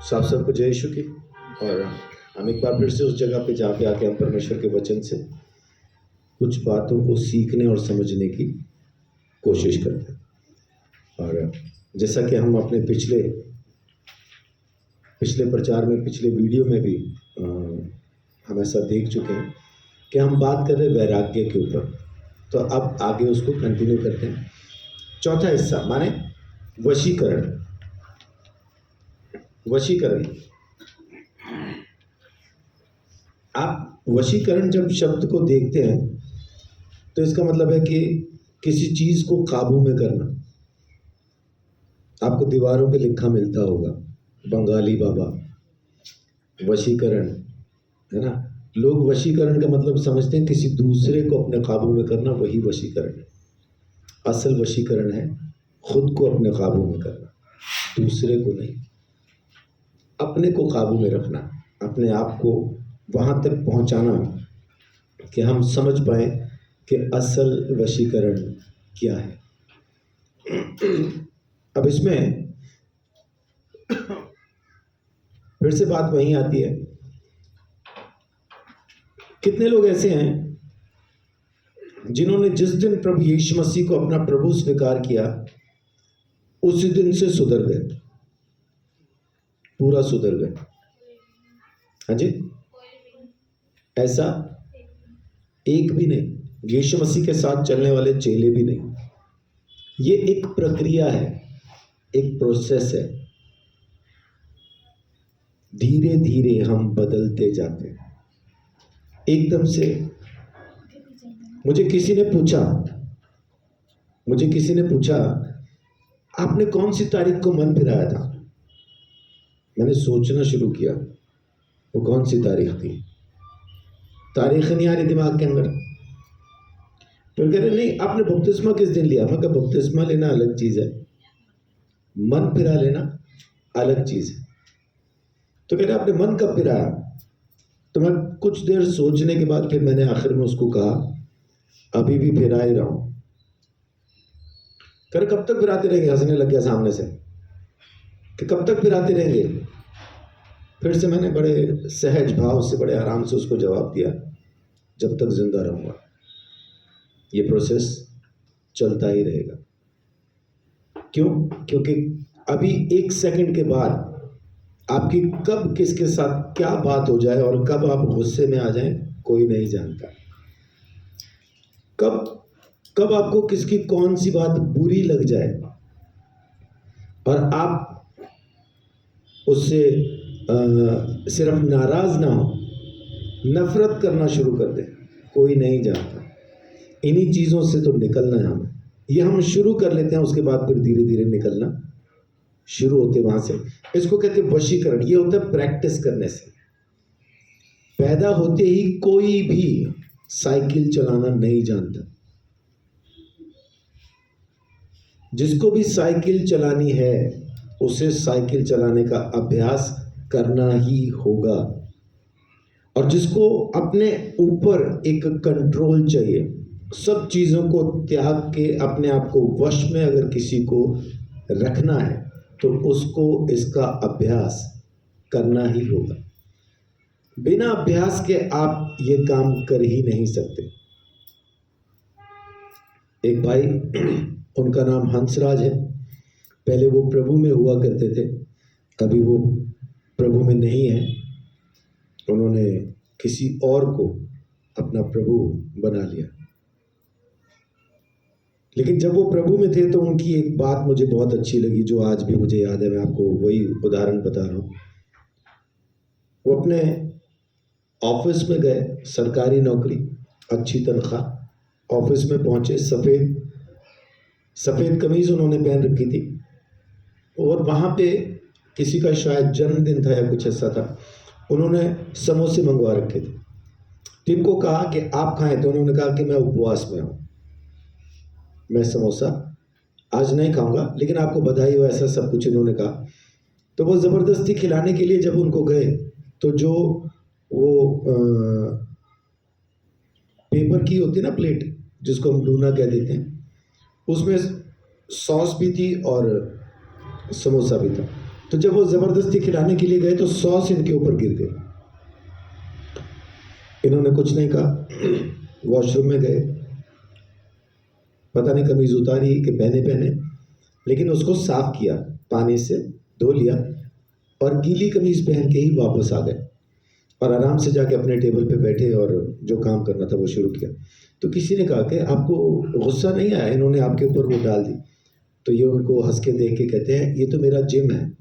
साफ सबको जय यीशु की। और हम एक बार फिर से उस जगह पे जहाँ पे आके हम परमेश्वर के वचन से कुछ बातों को सीखने और समझने की कोशिश करते हैं। और जैसा कि हम अपने पिछले प्रचार में, पिछले वीडियो में भी हम ऐसा देख चुके हैं कि हम बात कर रहे हैं वैराग्य के ऊपर। तो अब आगे उसको कंटिन्यू करते हैं। चौथा हिस्सा माने वशीकरण। वशीकरण, आप वशीकरण जब शब्द को देखते हैं तो इसका मतलब है कि किसी चीज को काबू में करना। आपको दीवारों पे लिखा मिलता होगा, बंगाली बाबा वशीकरण, है ना। लोग वशीकरण का मतलब समझते हैं किसी दूसरे को अपने काबू में करना, वही वशीकरण है। असल वशीकरण है खुद को अपने काबू में करना, दूसरे को नहीं। अपने को काबू में रखना, अपने आप को वहां तक पहुंचाना कि हम समझ पाए कि असल वशीकरण क्या है। अब इसमें फिर से बात वहीं आती है, कितने लोग ऐसे हैं जिन्होंने जिस दिन प्रभु यीशु मसीह को अपना प्रभु स्वीकार किया उसी दिन से सुधर गए, पूरा सुधर गए। हाँ जी, ऐसा एक भी नहीं। यीशु मसीह के साथ चलने वाले चेले भी नहीं। ये एक प्रक्रिया है, एक प्रोसेस है। धीरे धीरे हम बदलते जाते हैं। एकदम से मुझे किसी ने पूछा आपने कौन सी तारीख को मन फिराया था। मैंने सोचना शुरू किया वो कौन सी तारीख थी। तारीख नहीं आ रही दिमाग के अंदर। फिर कह रहे नहीं आपने बपतिस्मा किस दिन लिया। मैं कहा बपतिस्मा लेना अलग चीज है, मन फिरा लेना अलग चीज है। तो कह रहे आपने मन कब फिराया। तो मैं कुछ देर सोचने के बाद फिर मैंने आखिर में उसको कहा अभी भी फिरा ही रहा हूं। कह रहे कब तक फिराते रहेंगे। हंसने लग गया सामने से कि कब तक फिराते रहेंगे। फिर से मैंने बड़े सहज भाव से, बड़े आराम से उसको जवाब दिया जब तक जिंदा रहूंगा ये प्रोसेस चलता ही रहेगा। क्यों? क्योंकि अभी एक सेकंड के बाद आपकी कब किसके साथ क्या बात हो जाए और कब आप गुस्से में आ जाएं कोई नहीं जानता। कब आपको किसकी कौन सी बात बुरी लग जाए और आप उससे सिर्फ नाराज ना हो, नफरत करना शुरू कर दे, कोई नहीं जानता। इन्हीं चीजों से तो निकलना है हमें। ये हम शुरू कर लेते हैं, उसके बाद फिर धीरे धीरे निकलना शुरू होते वहां से। इसको कहते हैं वशीकरण। ये होता है प्रैक्टिस करने से। पैदा होते ही कोई भी साइकिल चलाना नहीं जानता। जिसको भी साइकिल चलानी है उसे साइकिल चलाने का अभ्यास करना ही होगा। और जिसको अपने ऊपर एक कंट्रोल चाहिए, सब चीजों को त्याग के अपने आप को वश में अगर किसी को रखना है तो उसको इसका अभ्यास करना ही होगा। बिना अभ्यास के आप ये काम कर ही नहीं सकते। एक भाई, उनका नाम हंसराज है। पहले वो प्रभु में हुआ करते थे, अभी वो प्रभु में नहीं है। उन्होंने किसी और को अपना प्रभु बना लिया। लेकिन जब वो प्रभु में थे तो उनकी एक बात मुझे बहुत अच्छी लगी, जो आज भी मुझे याद है। मैं आपको वही उदाहरण बता रहा हूँ। वो अपने ऑफिस में गए, सरकारी नौकरी, अच्छी तनख्वाह। ऑफिस में पहुंचे, सफेद कमीज उन्होंने पहन रखी थी और वहां पे किसी का शायद जन्मदिन था या कुछ ऐसा था। उन्होंने समोसे मंगवा रखे थे। टीम को कहा कि आप खाएं, तो उन्होंने कहा कि मैं उपवास में हूं, मैं समोसा आज नहीं खाऊंगा, लेकिन आपको बधाई हो, ऐसा सब कुछ इन्होंने कहा। तो वो जबरदस्ती खिलाने के लिए जब उनको गए तो जो वो पेपर की होती है ना प्लेट, जिसको हम डूना कह देते हैं, उसमें सॉस भी थी और समोसा भी था। तो जब वो जबरदस्ती खिलाने के लिए गए तो सॉस इनके ऊपर गिर गए। इन्होंने कुछ नहीं कहा, वॉशरूम में गए, पता नहीं कमीज उतारी कि पहने पहने, लेकिन उसको साफ किया, पानी से धो लिया और गीली कमीज पहन के ही वापस आ गए और आराम से जाके अपने टेबल पे बैठे और जो काम करना था वो शुरू किया। तो किसी ने कहा कि आपको गुस्सा नहीं आया, इन्होंने आपके ऊपर वो डाल दी? तो ये उनको हंस के देख के कहते हैं, ये तो मेरा जिम है,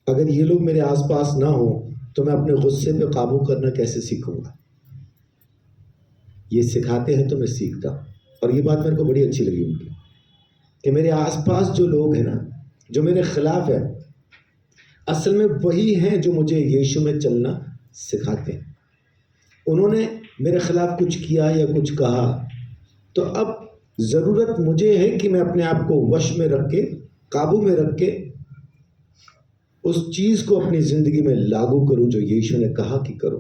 अगर ये लोग मेरे आसपास ना हो तो मैं अपने गुस्से पे काबू करना कैसे सीखूंगा? ये सिखाते हैं तो मैं सीखता। और ये बात मेरे को बड़ी अच्छी लगी उनकी, कि मेरे आसपास जो लोग हैं ना, जो मेरे खिलाफ है, असल में वही हैं जो मुझे यीशु में चलना सिखाते हैं। उन्होंने मेरे खिलाफ कुछ किया या कुछ कहा, तो अब ज़रूरत मुझे है कि मैं अपने आप को वश में रख के, काबू में रख के उस चीज़ को अपनी ज़िंदगी में लागू करूं जो यीशु ने कहा कि करो।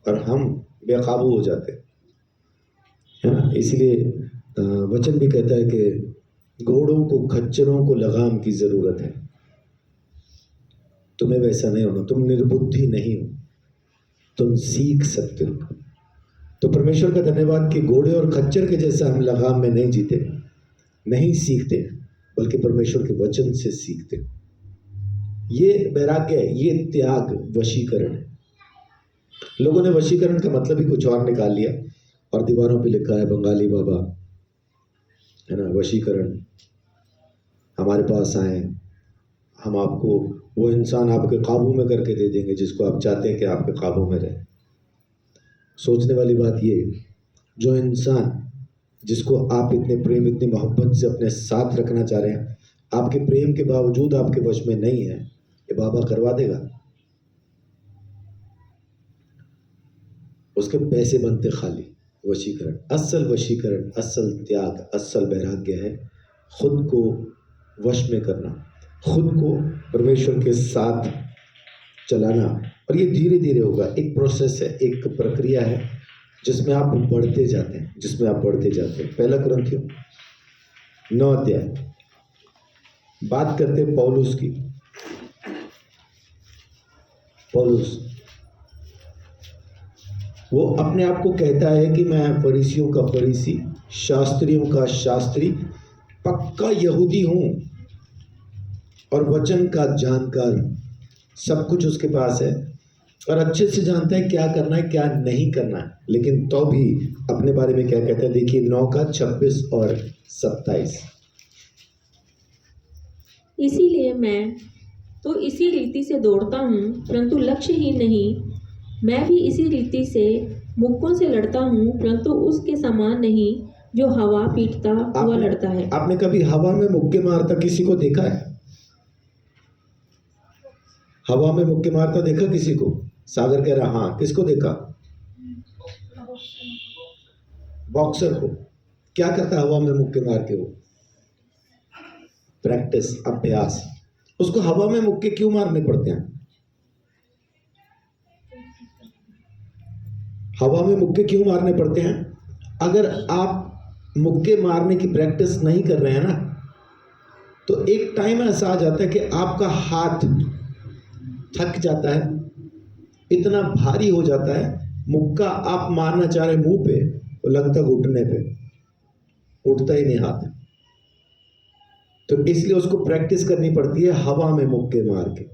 और हम बेकाबू हो जाते हैं ना। इसलिए वचन भी कहता है कि घोड़ों को, खच्चरों को लगाम की ज़रूरत है। तुम्हें वैसा नहीं होना, तुम निर्बुद्धि नहीं हो, तुम सीख सकते हो। तो परमेश्वर का धन्यवाद कि घोड़े और खच्चर के जैसा हम लगाम में नहीं जीते, नहीं सीखते, बल्कि परमेश्वर के वचन से सीखते। ये वैराग्य है, ये त्याग, वशीकरण है। लोगों ने वशीकरण का मतलब ही कुछ और निकाल लिया और दीवारों पे लिखा है बंगाली बाबा, है ना, वशीकरण, हमारे पास आए, हम आपको वो इंसान आपके काबू में करके दे देंगे जिसको आप चाहते हैं कि आपके काबू में रहे। सोचने वाली बात ये, जो इंसान जिसको आप इतने प्रेम, इतनी मोहब्बत से अपने साथ रखना चाह रहे हैं, आपके प्रेम के बावजूद आपके वश में नहीं है, ये बाबा करवा देगा? उसके पैसे बनते खाली। वशीकरण, असल वशीकरण, असल त्याग, असल वैराग्य है खुद को वश में करना, खुद को परमेश्वर के साथ चलाना। और ये धीरे धीरे होगा, एक प्रोसेस है, एक प्रक्रिया है जिसमें आप बढ़ते जाते हैं, जिसमें आप बढ़ते जाते हैं। पहला कुरिन्थियों 9 अध्याय, बात करते हैं पौलुस की। पौलुस वो अपने आप को कहता है कि मैं फरीसियों का फरीसी, शास्त्रियों का शास्त्री, पक्का यहूदी हूं और वचन का जानकार, सब कुछ उसके पास है और अच्छे से जानता है क्या करना है क्या नहीं करना है। लेकिन तो भी अपने बारे में क्या कहता है, देखिए 9 का 26 और 27। इसीलिए मैं तो इसी रीति से दौड़ता हूँ, परंतु लक्ष्य ही नहीं। मैं भी इसी रीति से मुक्कों से लड़ता हूँ, परंतु उसके समान नहीं जो हवा पीटता हुआ लड़ता है। आपने कभी हवा में मुक्के मारता किसी को देखा है? हवा में मुक्के मारता देखा किसी को? सागर कह रहा हाँ, किसको देखा? बॉक्सर को। क्या करता हवा में मुक्के मार के? वो प्रैक्टिस, अभ्यास। उसको हवा में मुक्के क्यों मारने पड़ते हैं? हवा में मुक्के क्यों मारने पड़ते हैं? अगर आप मुक्के मारने की प्रैक्टिस नहीं कर रहे हैं ना, तो एक टाइम ऐसा आ जाता है कि आपका हाथ थक जाता है, इतना भारी हो जाता है, मुक्का आप मारना चाह रहे मुंह पे, वो लगता घुटने पे, उठता ही नहीं हाथ। तो इसलिए उसको प्रैक्टिस करनी पड़ती है हवा में मुक्के मार के।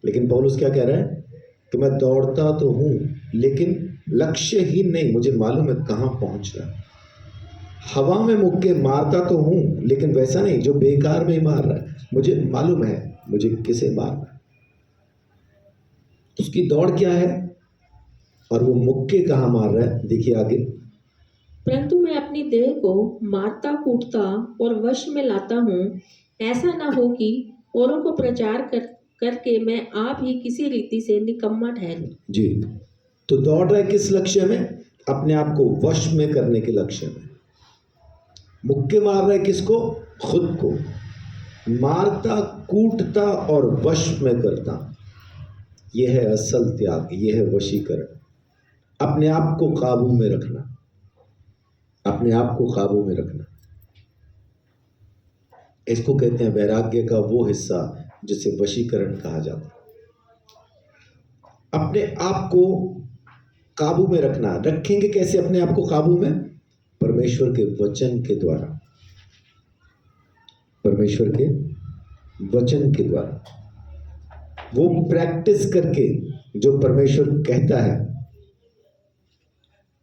लेकिन पौलुस क्या कह रहा है कि मैं दौड़ता तो हूं लेकिन लक्ष्य ही नहीं, मुझे मालूम है कहां पहुंच रहा है। हवा में मुक्के मारता तो हूं लेकिन वैसा नहीं जो बेकार में ही मार रहा है, मुझे मालूम है मुझे किसे मारना है, उसकी दौड़ क्या है और वो मुक्के कहां मार रहा है। देखिए आगे, परंतु मैं अपनी देह को मारता कूटता और वश में लाता हूँ, ऐसा ना हो कि औरों को प्रचार करके मैं आप ही किसी रीति से निकम्मा ठहरूं। जी, तो दौड़ रहा है किस लक्ष्य में? अपने आप को वश में करने के लक्ष्य में। मुक्के मार रहा है किसको? खुद को। मारता, कूटता और वश में करता, यह है असल त्याग, यह है वशीकरण। अपने आप को काबू में रखना, अपने आप को काबू में रखना। इसको कहते हैं वैराग्य का वो हिस्सा जिसे वशीकरण कहा जाता है। अपने आप को काबू में रखना। रखेंगे कैसे अपने आप को काबू में? परमेश्वर के वचन के द्वारा, परमेश्वर के वचन के द्वारा, वो प्रैक्टिस करके जो परमेश्वर कहता है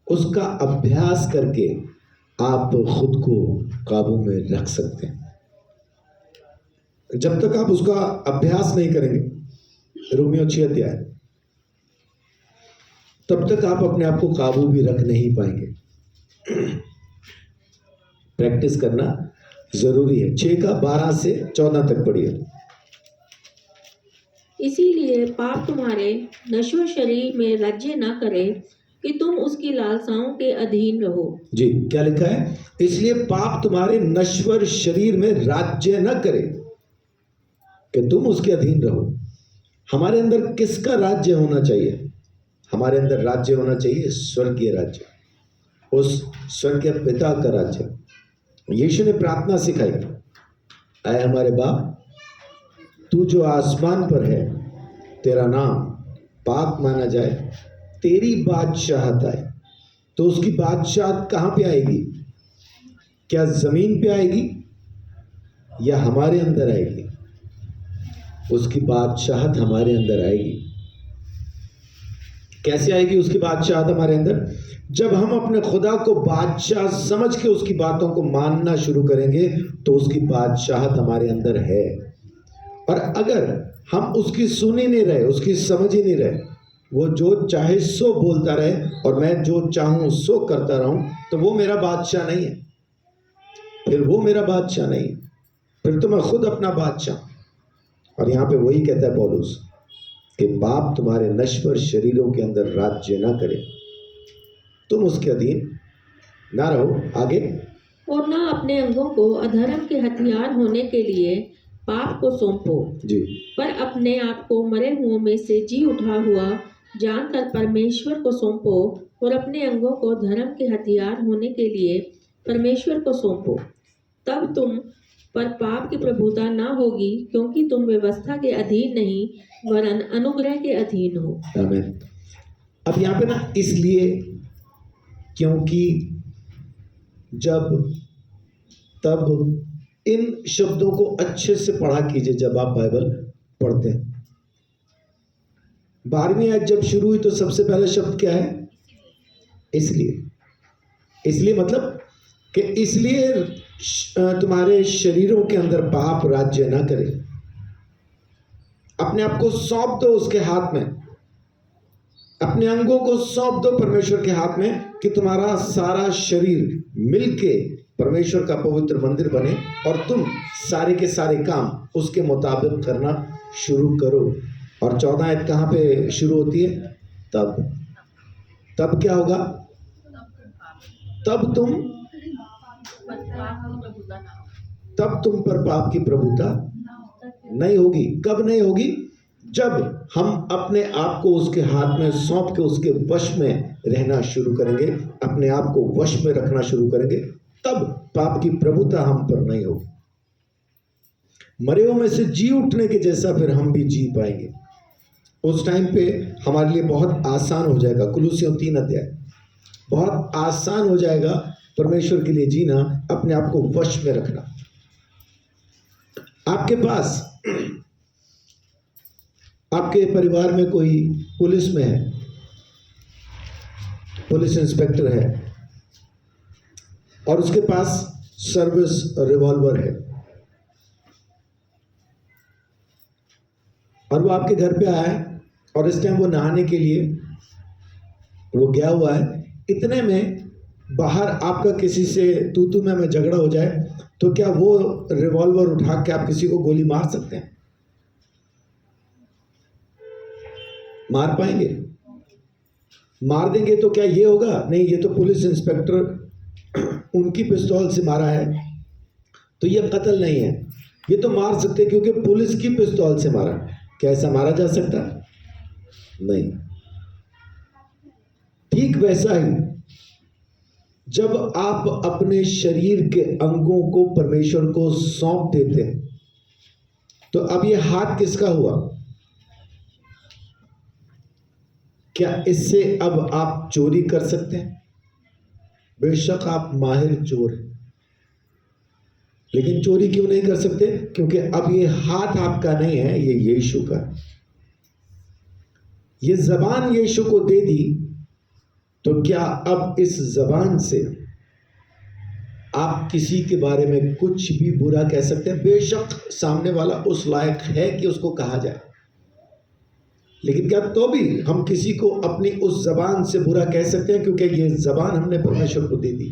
उसका अभ्यास करके आप खुद को काबू में रख सकते हैं। जब तक आप उसका अभ्यास नहीं करेंगे, रोमियो 6 अध्याय, तब तक आप अपने आप को काबू भी रख नहीं पाएंगे। प्रैक्टिस करना जरूरी है। 6 का 12 से 14 तक पढ़िए। इसीलिए पाप तुम्हारे नश्वर शरीर में राज्य न करे कि तुम उसकी लालसाओं के अधीन रहो। जी, क्या लिखा है? इसलिए पाप तुम्हारे नश्वर शरीर में राज्य न करे कि तुम उसके अधीन रहो। हमारे अंदर किसका राज्य होना चाहिए? हमारे अंदर राज्य होना चाहिए स्वर्गीय राज्य, उस स्वर्गीय पिता का राज्य। यीशु ने प्रार्थना सिखाई, आए हमारे बाप, तू जो आसमान पर है, तेरा नाम पाक माना जाए, तेरी बादशाहत आए। तो उसकी बादशाहत कहाँ पे आएगी? क्या जमीन पे आएगी या हमारे अंदर आएगी? उसकी बादशाहत हमारे अंदर आएगी। कैसे आएगी उसकी बादशाहत हमारे अंदर? जब हम अपने खुदा को बादशाह समझ के उसकी बातों को मानना शुरू करेंगे तो उसकी बादशाहत हमारे अंदर है। और अगर हम उसकी सुन ही नहीं रहे, उसकी समझ ही नहीं रहे, वो जो चाहे सो बोलता रहे और मैं जो चाहूं सो करता रहूं, तो वो मेरा बादशाह नहीं है। फिर वो मेरा बादशाह नहीं है, फिर तो मैं खुद अपना बादशाह। और यहाँ पे वही कहता है पौलुस कि पाप तुम्हारे नश्वर शरीरों के अंदर राज्य ना करे, तुम उसके अधीन ना रहो। आगे, और न अपने अंगों को अधर्म के हथियार होने के लिए पाप को सौंपो जी, पर अपने आप को मरे हुओं में से जी उठा हुआ जानकर परमेश्वर को सौंपो और अपने अंगों को धर्म के हथियार होने के लिए परमेश्वर को सौंपो। तब तुम पर पाप की प्रभुता ना होगी, क्योंकि तुम व्यवस्था के अधीन नहीं वरन अनुग्रह के अधीन हो। आमीन। अब यहाँ पे ना इसलिए, क्योंकि जब तब इन शब्दों को अच्छे से पढ़ा कीजिए जब आप बाइबल पढ़ते हैं। 12वीं आयत जब शुरू हुई तो सबसे पहला शब्द क्या है? इसलिए। इसलिए मतलब कि इसलिए तुम्हारे शरीरों के अंदर पाप राज्य ना करे। अपने आप को सौंप दो उसके हाथ में, अपने अंगों को सौंप दो परमेश्वर के हाथ में कि तुम्हारा सारा शरीर मिलके परमेश्वर का पवित्र मंदिर बने और तुम सारे के सारे काम उसके मुताबिक करना शुरू करो। और 14 आयत कहाँ पे शुरू होती है? तब क्या होगा? तब तुम पर पाप की प्रभुता नहीं होगी। कब नहीं होगी? जब हम अपने आप को उसके हाथ में सौंप के उसके वश में रहना शुरू करेंगे, अपने आप को वश में रखना शुरू करेंगे, तब पाप की प्रभुता हम पर नहीं होगी। मरे हुओं में से जी उठने के जैसा फिर हम भी जी पाएंगे। उस टाइम पे हमारे लिए बहुत आसान हो जाएगा। कुलुसियों 3 अध्याय, बहुत आसान हो जाएगा परमेश्वर के लिए जीना, अपने आप को वश में रखना। आपके पास, आपके परिवार में कोई पुलिस में है, पुलिस इंस्पेक्टर है और उसके पास सर्विस रिवॉल्वर है और वो आपके घर पे आया है और इस टाइम वो नहाने के लिए वो गया हुआ है। इतने में बाहर आपका किसी से तू में झगड़ा हो जाए तो क्या वो रिवॉल्वर उठा के आप किसी को गोली मार सकते हैं? मार पाएंगे? मार देंगे तो क्या ये होगा? नहीं, ये तो पुलिस इंस्पेक्टर उनकी पिस्तौल से मारा है तो ये कत्ल नहीं है, ये तो मार सकते क्योंकि पुलिस की पिस्तौल से मारा। क्या ऐसा मारा जा सकता? नहीं। ठीक वैसा ही जब आप अपने शरीर के अंगों को परमेश्वर को सौंप देते हैं, तो अब ये हाथ किसका हुआ? क्या इससे अब आप चोरी कर सकते हैं? बेशक आप माहिर चोर हैं, लेकिन चोरी क्यों नहीं कर सकते? क्योंकि अब ये हाथ आपका नहीं है, ये यीशु का है। ये जबान यीशु को दे दी, तो क्या अब इस जबान से आप किसी के बारे में कुछ भी बुरा कह सकते हैं? बेशक सामने वाला उस लायक है कि उसको कहा जाए, लेकिन क्या तो भी हम किसी को अपनी उस जबान से बुरा कह सकते हैं? क्योंकि ये जबान हमने परमेश्वर को दे दी,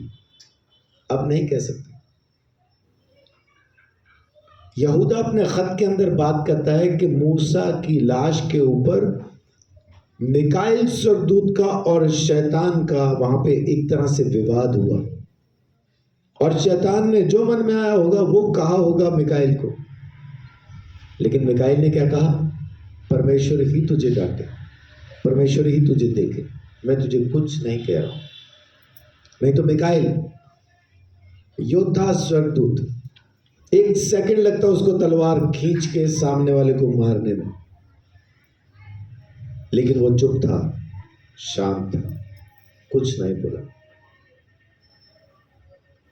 अब नहीं कह सकते। यहूदा अपने खत के अंदर बात करता है कि मूसा की लाश के ऊपर मिकाइल स्वर्गदूत का और शैतान का वहां पे एक तरह से विवाद हुआ, और शैतान ने जो मन में आया होगा वो कहा होगा मिकाइल को, लेकिन मिकाइल ने क्या कहा? परमेश्वर ही तुझे डांटे, परमेश्वर ही तुझे देखे, मैं तुझे कुछ नहीं कह रहा हूं। नहीं तो मिकाइल योद्धा स्वर्गदूत, एक सेकंड लगता उसको तलवार खींच के सामने वाले को मारने में, लेकिन वो चुप था, शांत था, कुछ नहीं बोला।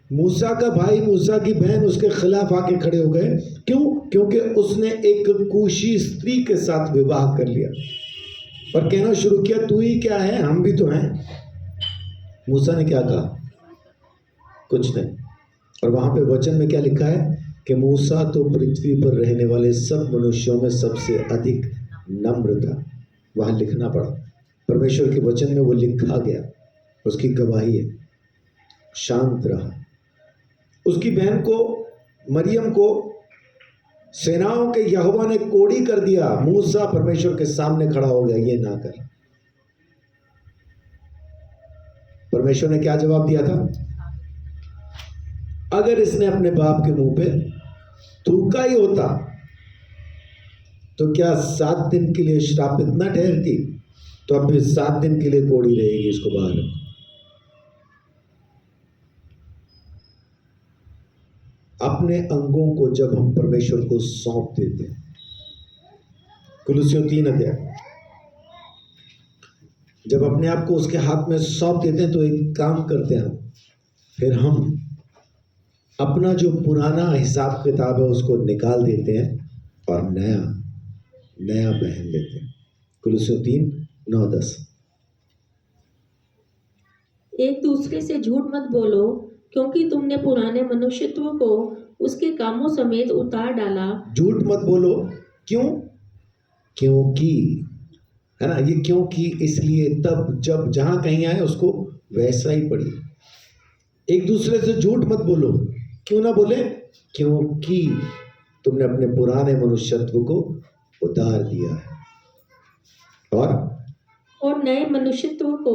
मूसा का भाई, मूसा की बहन उसके खिलाफ आके खड़े हो गए। क्यों? क्योंकि उसने एक कूशी स्त्री के साथ विवाह कर लिया और कहना शुरू किया, तू ही क्या है, हम भी तो हैं। मूसा ने क्या कहा? कुछ नहीं। और वहां पे वचन में क्या लिखा है कि मूसा तो पृथ्वी पर रहने वाले सब मनुष्यों में सबसे अधिक नम्र था। वहां लिखना पड़ा, परमेश्वर के वचन में वो लिखा गया, उसकी गवाही है। शांत रहा। उसकी बहन को, मरियम को, सेनाओं के यहोवा ने कोड़ी कर दिया। मूसा परमेश्वर के सामने खड़ा हो गया, ये ना कर। परमेश्वर ने क्या जवाब दिया था? अगर इसने अपने बाप के मुंह पे थूका ही होता तो क्या 7 दिन के लिए श्रापित न ठहरती? तो अब 7 दिन के लिए कोड़ी रहेगी, इसको बाहर रखो। अपने अंगों को जब हम परमेश्वर को सौंप देते हैं, कुलुस्सियों 3 अध्याय, जब अपने आप को उसके हाथ में सौंप देते हैं तो एक काम करते हैं, फिर हम अपना जो पुराना हिसाब किताब है उसको निकाल देते हैं और नया पहन लेते हैं। कुलुस्सियों 3:9-10। एक दूसरे से झूठ मत बोलो, क्योंकि तुमने पुराने मनुष्यत्व को उसके कामों समेत उतार डाला। झूठ मत बोलो, क्यों? क्योंकि, है ना, ये क्योंकि इसलिए तब जब जहां कहीं आए उसको वैसा ही पढ़िए। एक दूसरे से झूठ मत बोलो, क्यों ना बोले? क्योंकि तुमने अपने पुराने मनुष्यत्व को उतार दिया है और नए मनुष्यत्व को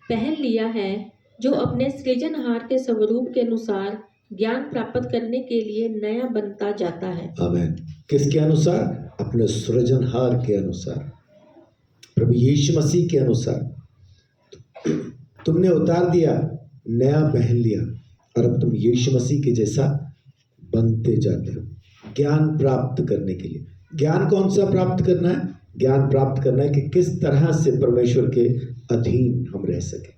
पहन लिया है, जो अपने सृजनहार के स्वरूप के अनुसार ज्ञान प्राप्त करने के लिए नया बनता जाता है। आमीन। किसके अनुसार? अपने सृजनहार के अनुसार, प्रभु यीशु मसीह के अनुसार। तुमने उतार दिया, नया पहन लिया, और अब तुम यीशु मसीह के जैसा बनते जाते हो। ज्ञान प्राप्त करने के लिए। ज्ञान कौन सा प्राप्त करना है? ज्ञान प्राप्त करना है कि किस तरह से परमेश्वर के अधीन हम रह सके,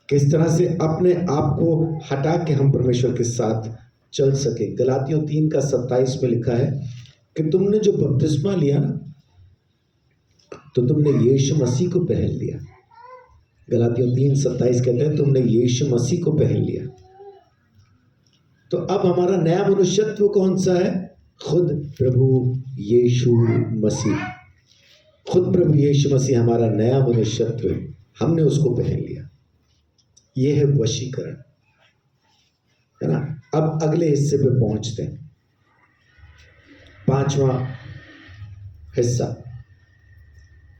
किस तरह से अपने आप को हटा के हम परमेश्वर के साथ चल सके। गलातियों 3:27 में लिखा है कि तुमने जो बपतिस्मा लिया ना, तो तुमने यीशु मसीह को पहन लिया। गलातियों 3:27 कहते हैं तुमने यीशु मसीह को पहन लिया। तो अब हमारा नया मनुष्यत्व कौन सा है? खुद प्रभु यीशु मसीह। खुद प्रभु यीशु मसीह हमारा नया मनुष्यत्व है, हमने उसको पहन लिया। यह है वशीकरण, है ना। अब अगले हिस्से पे पहुंचते हैं, 5वां हिस्सा।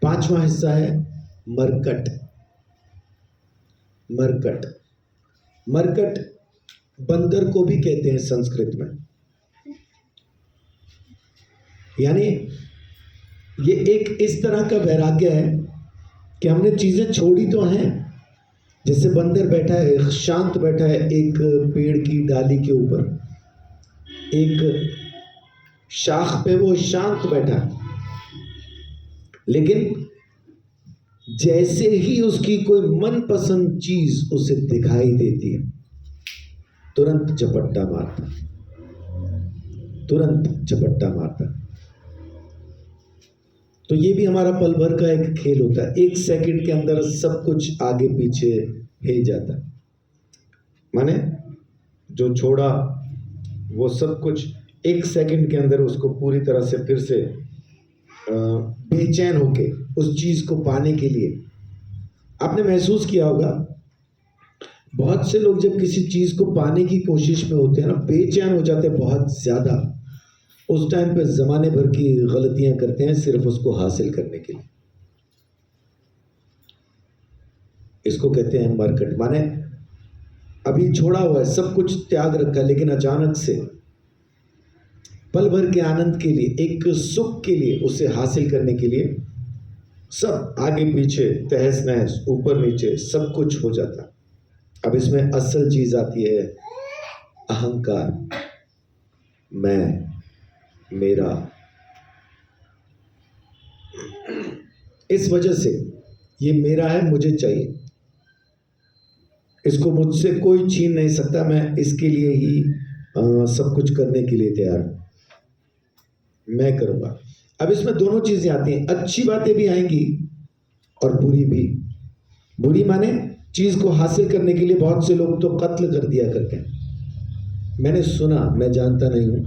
5वां हिस्सा है मरकट। मरकट, मरकट बंदर को भी कहते हैं संस्कृत में। यानी ये एक इस तरह का वैराग्य है कि हमने चीजें छोड़ी तो हैं, जैसे बंदर बैठा है, शांत बैठा है एक पेड़ की डाली के ऊपर, एक शाख पे वो शांत बैठा है, लेकिन जैसे ही उसकी कोई मनपसंद चीज उसे दिखाई देती है, तुरंत झपट्टा मारता, तुरंत झपट्टा मारता। तो ये भी हमारा पल भर का एक खेल होता है, एक सेकंड के अंदर सब कुछ आगे पीछे हिल जाता है। माने जो छोड़ा वो सब कुछ एक सेकंड के अंदर उसको पूरी तरह से फिर से बेचैन होके उस चीज को पाने के लिए। आपने महसूस किया होगा, बहुत से लोग जब किसी चीज को पाने की कोशिश में होते हैं ना, बेचैन हो जाते हैं बहुत ज्यादा। उस टाइम पे जमाने भर की गलतियां करते हैं सिर्फ उसको हासिल करने के लिए। इसको कहते हैं मार्केट। माने अभी छोड़ा हुआ है, सब कुछ त्याग रखा है, लेकिन अचानक से पल भर के आनंद के लिए, एक सुख के लिए, उसे हासिल करने के लिए सब आगे पीछे तहस नहस ऊपर नीचे सब कुछ हो जाता। अब इसमें असल चीज आती है अहंकार, मैं, मेरा। इस वजह से ये मेरा है, मुझे चाहिए, इसको मुझसे कोई छीन नहीं सकता, मैं इसके लिए ही सब कुछ करने के लिए तैयार हूं, मैं करूंगा। अब इसमें दोनों चीजें आती हैं, अच्छी बातें भी आएंगी और बुरी भी। बुरी माने चीज को हासिल करने के लिए बहुत से लोग तो कत्ल कर दिया करते हैं। मैंने सुना, मैं जानता नहीं हूं,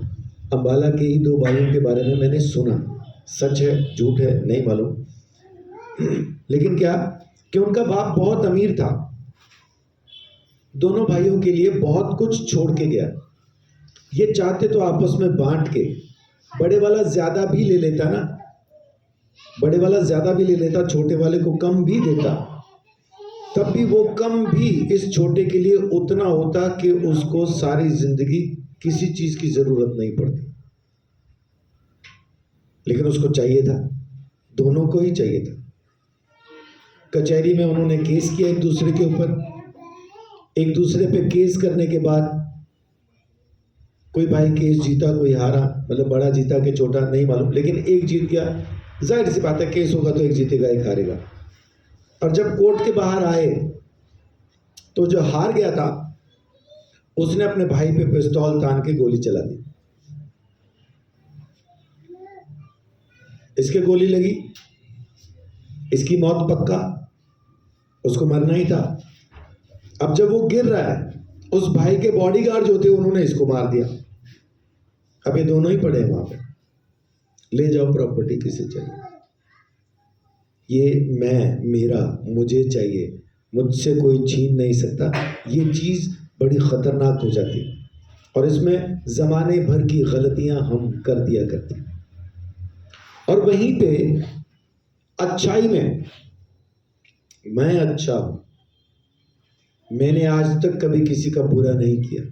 अंबाला के ही 2 भाइयों के बारे में मैंने सुना, सच है झूठ है नहीं मालूम, लेकिन क्या कि उनका बाप बहुत अमीर था, दोनों भाइयों के लिए बहुत कुछ छोड़ के गया। ये चाहते तो आपस में बांट के, बड़े वाला ज्यादा भी ले लेता ना, बड़े वाला ज्यादा भी ले लेता, छोटे वाले को कम भी देता, तब भी वो कम भी इस छोटे के लिए उतना होता कि उसको सारी जिंदगी किसी चीज की जरूरत नहीं पड़ती। लेकिन उसको चाहिए था, दोनों को ही चाहिए था। कचहरी में उन्होंने केस किया एक दूसरे के ऊपर, एक दूसरे पे केस करने के बाद कोई भाई केस जीता कोई हारा, मतलब बड़ा जीता कि छोटा नहीं मालूम, लेकिन एक जीत गया। जाहिर सी बात है केस होगा तो एक जीतेगा एक हारेगा। और जब कोर्ट के बाहर आए तो जो हार गया था उसने अपने भाई पे पिस्तौल तान के गोली चला दी। इसके गोली लगी, इसकी मौत पक्का, उसको मरना ही था। अब जब वो गिर रहा है, उस भाई के बॉडीगार्ड जो थे उन्होंने इसको मार दिया। अब ये दोनों ही पड़े हैं वहां पे, ले जाओ प्रॉपर्टी किसे चाहिए। ये मैं, मेरा, मुझे चाहिए, मुझसे कोई छीन नहीं सकता, ये चीज बड़ी खतरनाक हो जाती है। और इसमें जमाने भर की गलतियां हम कर दिया करते हैं। और वहीं पे अच्छाई में, मैं अच्छा हूं, मैंने आज तक कभी किसी का बुरा नहीं किया,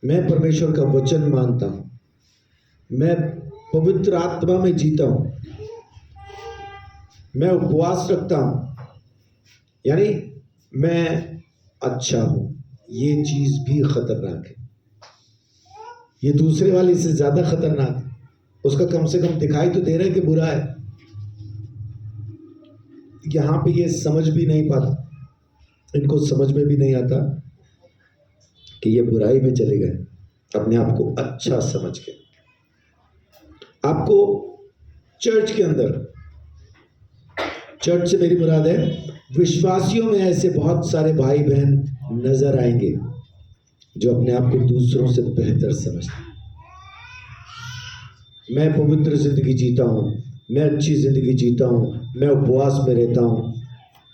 मैं परमेश्वर का वचन मानता हूं, मैं पवित्र आत्मा में जीता हूं, मैं उपवास रखता हूं, यानी मैं अच्छा हूं, ये चीज भी खतरनाक है। ये दूसरे वाले से ज्यादा खतरनाक है। उसका कम से कम दिखाई तो दे रहा है कि बुरा है, यहां पे ये समझ भी नहीं पाता, इनको समझ में भी नहीं आता कि ये बुराई में चले गए, अपने आप को अच्छा समझ के। आपको चर्च के अंदर, चर्च से मेरी मुराद है विश्वासियों में, ऐसे बहुत सारे भाई बहन नजर आएंगे जो अपने आप को दूसरों से बेहतर समझते हैं। मैं पवित्र जिंदगी जीता हूं, मैं अच्छी जिंदगी जीता हूं, मैं उपवास में रहता हूं,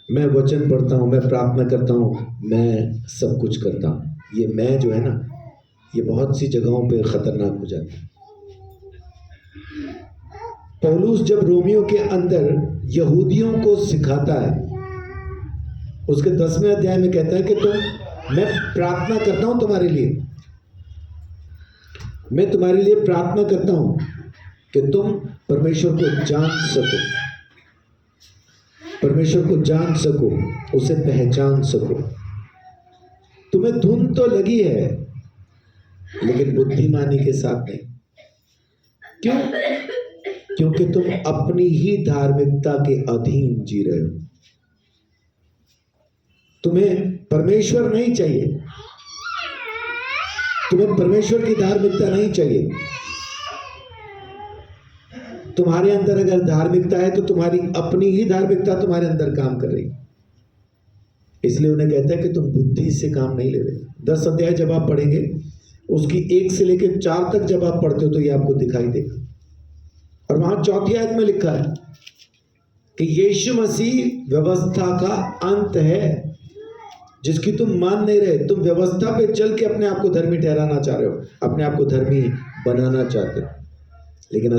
मैं वचन पढ़ता हूं, मैं प्रार्थना करता हूं, मैं सब कुछ करता हूं। ये मैं जो है ना, ये बहुत सी जगहों पे खतरनाक हो जाता है। पौलुस जब रोमियो के अंदर यहूदियों को सिखाता है, उसके 10वें अध्याय में कहता है कि मैं प्रार्थना करता हूं तुम्हारे लिए, मैं तुम्हारे लिए प्रार्थना करता हूं कि तुम परमेश्वर को जान सको। परमेश्वर को जान सको, उसे पहचान सको। तुम्हें धुन तो लगी है लेकिन बुद्धिमानी के साथ नहीं। क्यों? क्योंकि तुम अपनी ही धार्मिकता के अधीन जी रहे हो। तुम्हें परमेश्वर नहीं चाहिए, तुम्हें परमेश्वर की धार्मिकता नहीं चाहिए। तुम्हारे अंदर अगर धार्मिकता है तो तुम्हारी अपनी ही धार्मिकता तुम्हारे अंदर काम कर रही है। इसलिए उन्हें कहता है कि तुम बुद्धि से काम नहीं ले रहे। 10 अध्याय जब आप पढ़ेंगे, उसकी 1 से लेकर 4 तक जब आप पढ़ते हो तो ये आपको दिखाई देगा। और वहां 4ठी आयत में लिखा है कि यीशु मसीह व्यवस्था का अंत है, जिसकी तुम मान नहीं रहे। तुम व्यवस्था पे चल के अपने आप को धर्मी ठहराना चाह रहे हो, अपने आप को धर्मी बनाना चाहते हो। लेकिन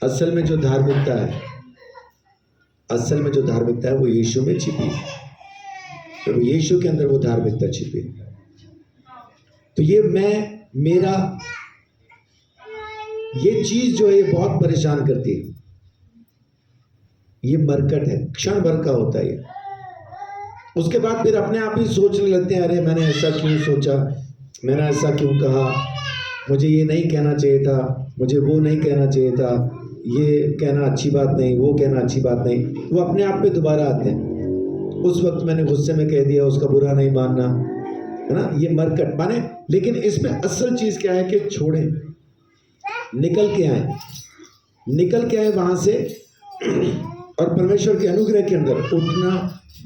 असल में जो धार्मिकता है, वो यीशु में छिपी है। तो यीशु के अंदर वो धार्मिकता छिपी है। तो ये ये चीज जो है ये बहुत परेशान करती है। ये मरकट है, क्षण भर का होता है ये। उसके बाद फिर अपने आप ही सोचने लगते हैं, अरे मैंने ऐसा क्यों सोचा, मैंने ऐसा क्यों कहा, मुझे ये नहीं कहना चाहिए था, मुझे वो नहीं कहना चाहिए था, ये कहना अच्छी बात नहीं, वो कहना अच्छी बात नहीं। वो अपने आप पे दोबारा आते हैं। उस वक्त मैंने गुस्से में कह दिया, उसका बुरा नहीं मानना, है ना, ये मरकट माने। लेकिन इसमें असल चीज क्या है कि छोड़ें, निकल के आए वहां से और परमेश्वर के अनुग्रह के अंदर उठना,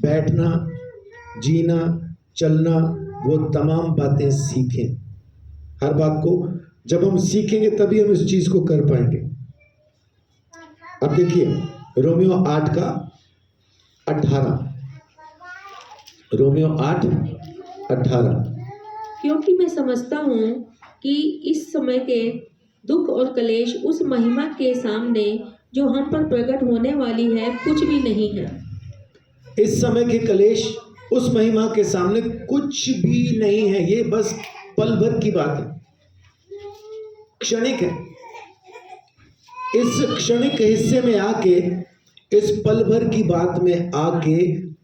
बैठना, जीना, चलना, वो तमाम बातें सीखें। हर बात को जब हम सीखेंगे तभी हम इस चीज को कर पाएंगे। अब देखिए रोमियो 8 का 18, रोमियो 8:18। क्योंकि मैं समझता हूँ कि इस समय के दुख और कलेश उस महिमा के सामने जो हम पर प्रकट होने वाली है कुछ भी नहीं है। इस समय के कलेश उस महिमा के सामने कुछ भी नहीं है। ये बस पल भर की बात है, क्षणिक है। इस क्षणिक हिस्से में आके, इस पल भर की बात में आके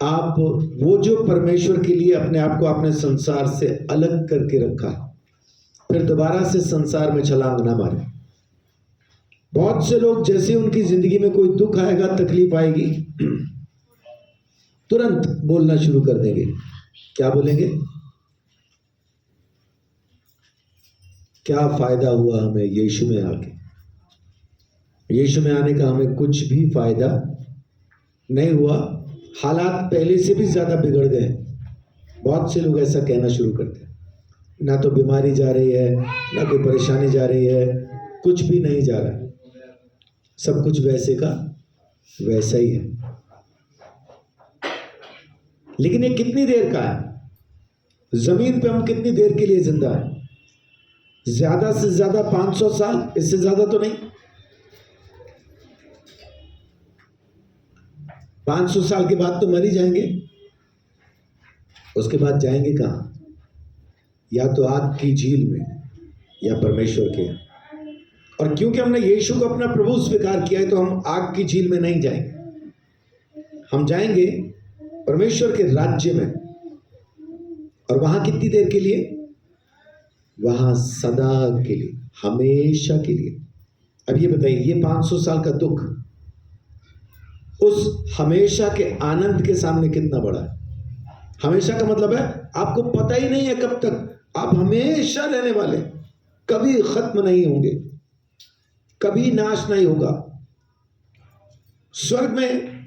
आप वो जो परमेश्वर के लिए अपने आप को आपने संसार से अलग करके रखा, फिर दोबारा से संसार में छलांग ना मारे। बहुत से लोग जैसे उनकी जिंदगी में कोई दुख आएगा, तकलीफ आएगी, तुरंत बोलना शुरू कर देंगे। क्या बोलेंगे? क्या फायदा हुआ हमें यीशु में आके? यीशु में आने का हमें कुछ भी फायदा नहीं हुआ, हालात पहले से भी ज्यादा बिगड़ गए। बहुत से लोग ऐसा कहना शुरू करते हैं, ना तो बीमारी जा रही है, ना कोई परेशानी जा रही है, कुछ भी नहीं जा रहा है, सब कुछ वैसे का वैसा ही है। लेकिन ये कितनी देर का है? जमीन पे हम कितनी देर के लिए जिंदा है? ज्यादा से ज्यादा 500 साल, इससे ज्यादा तो नहीं। 500 साल के बाद तो मर ही जाएंगे। उसके बाद जाएंगे कहां? या तो आग की झील में या परमेश्वर के। और क्योंकि हमने यीशु को अपना प्रभु स्वीकार किया है तो हम आग की झील में नहीं जाएंगे, हम जाएंगे परमेश्वर के राज्य में। और वहां कितनी देर के लिए? वहां सदा के लिए, हमेशा के लिए। अब ये बताइए, ये 500 साल का दुख उस हमेशा के आनंद के सामने कितना बड़ा है? हमेशा का मतलब है आपको पता ही नहीं है कब तक, आप हमेशा रहने वाले, कभी खत्म नहीं होंगे, कभी नाश नहीं होगा। स्वर्ग में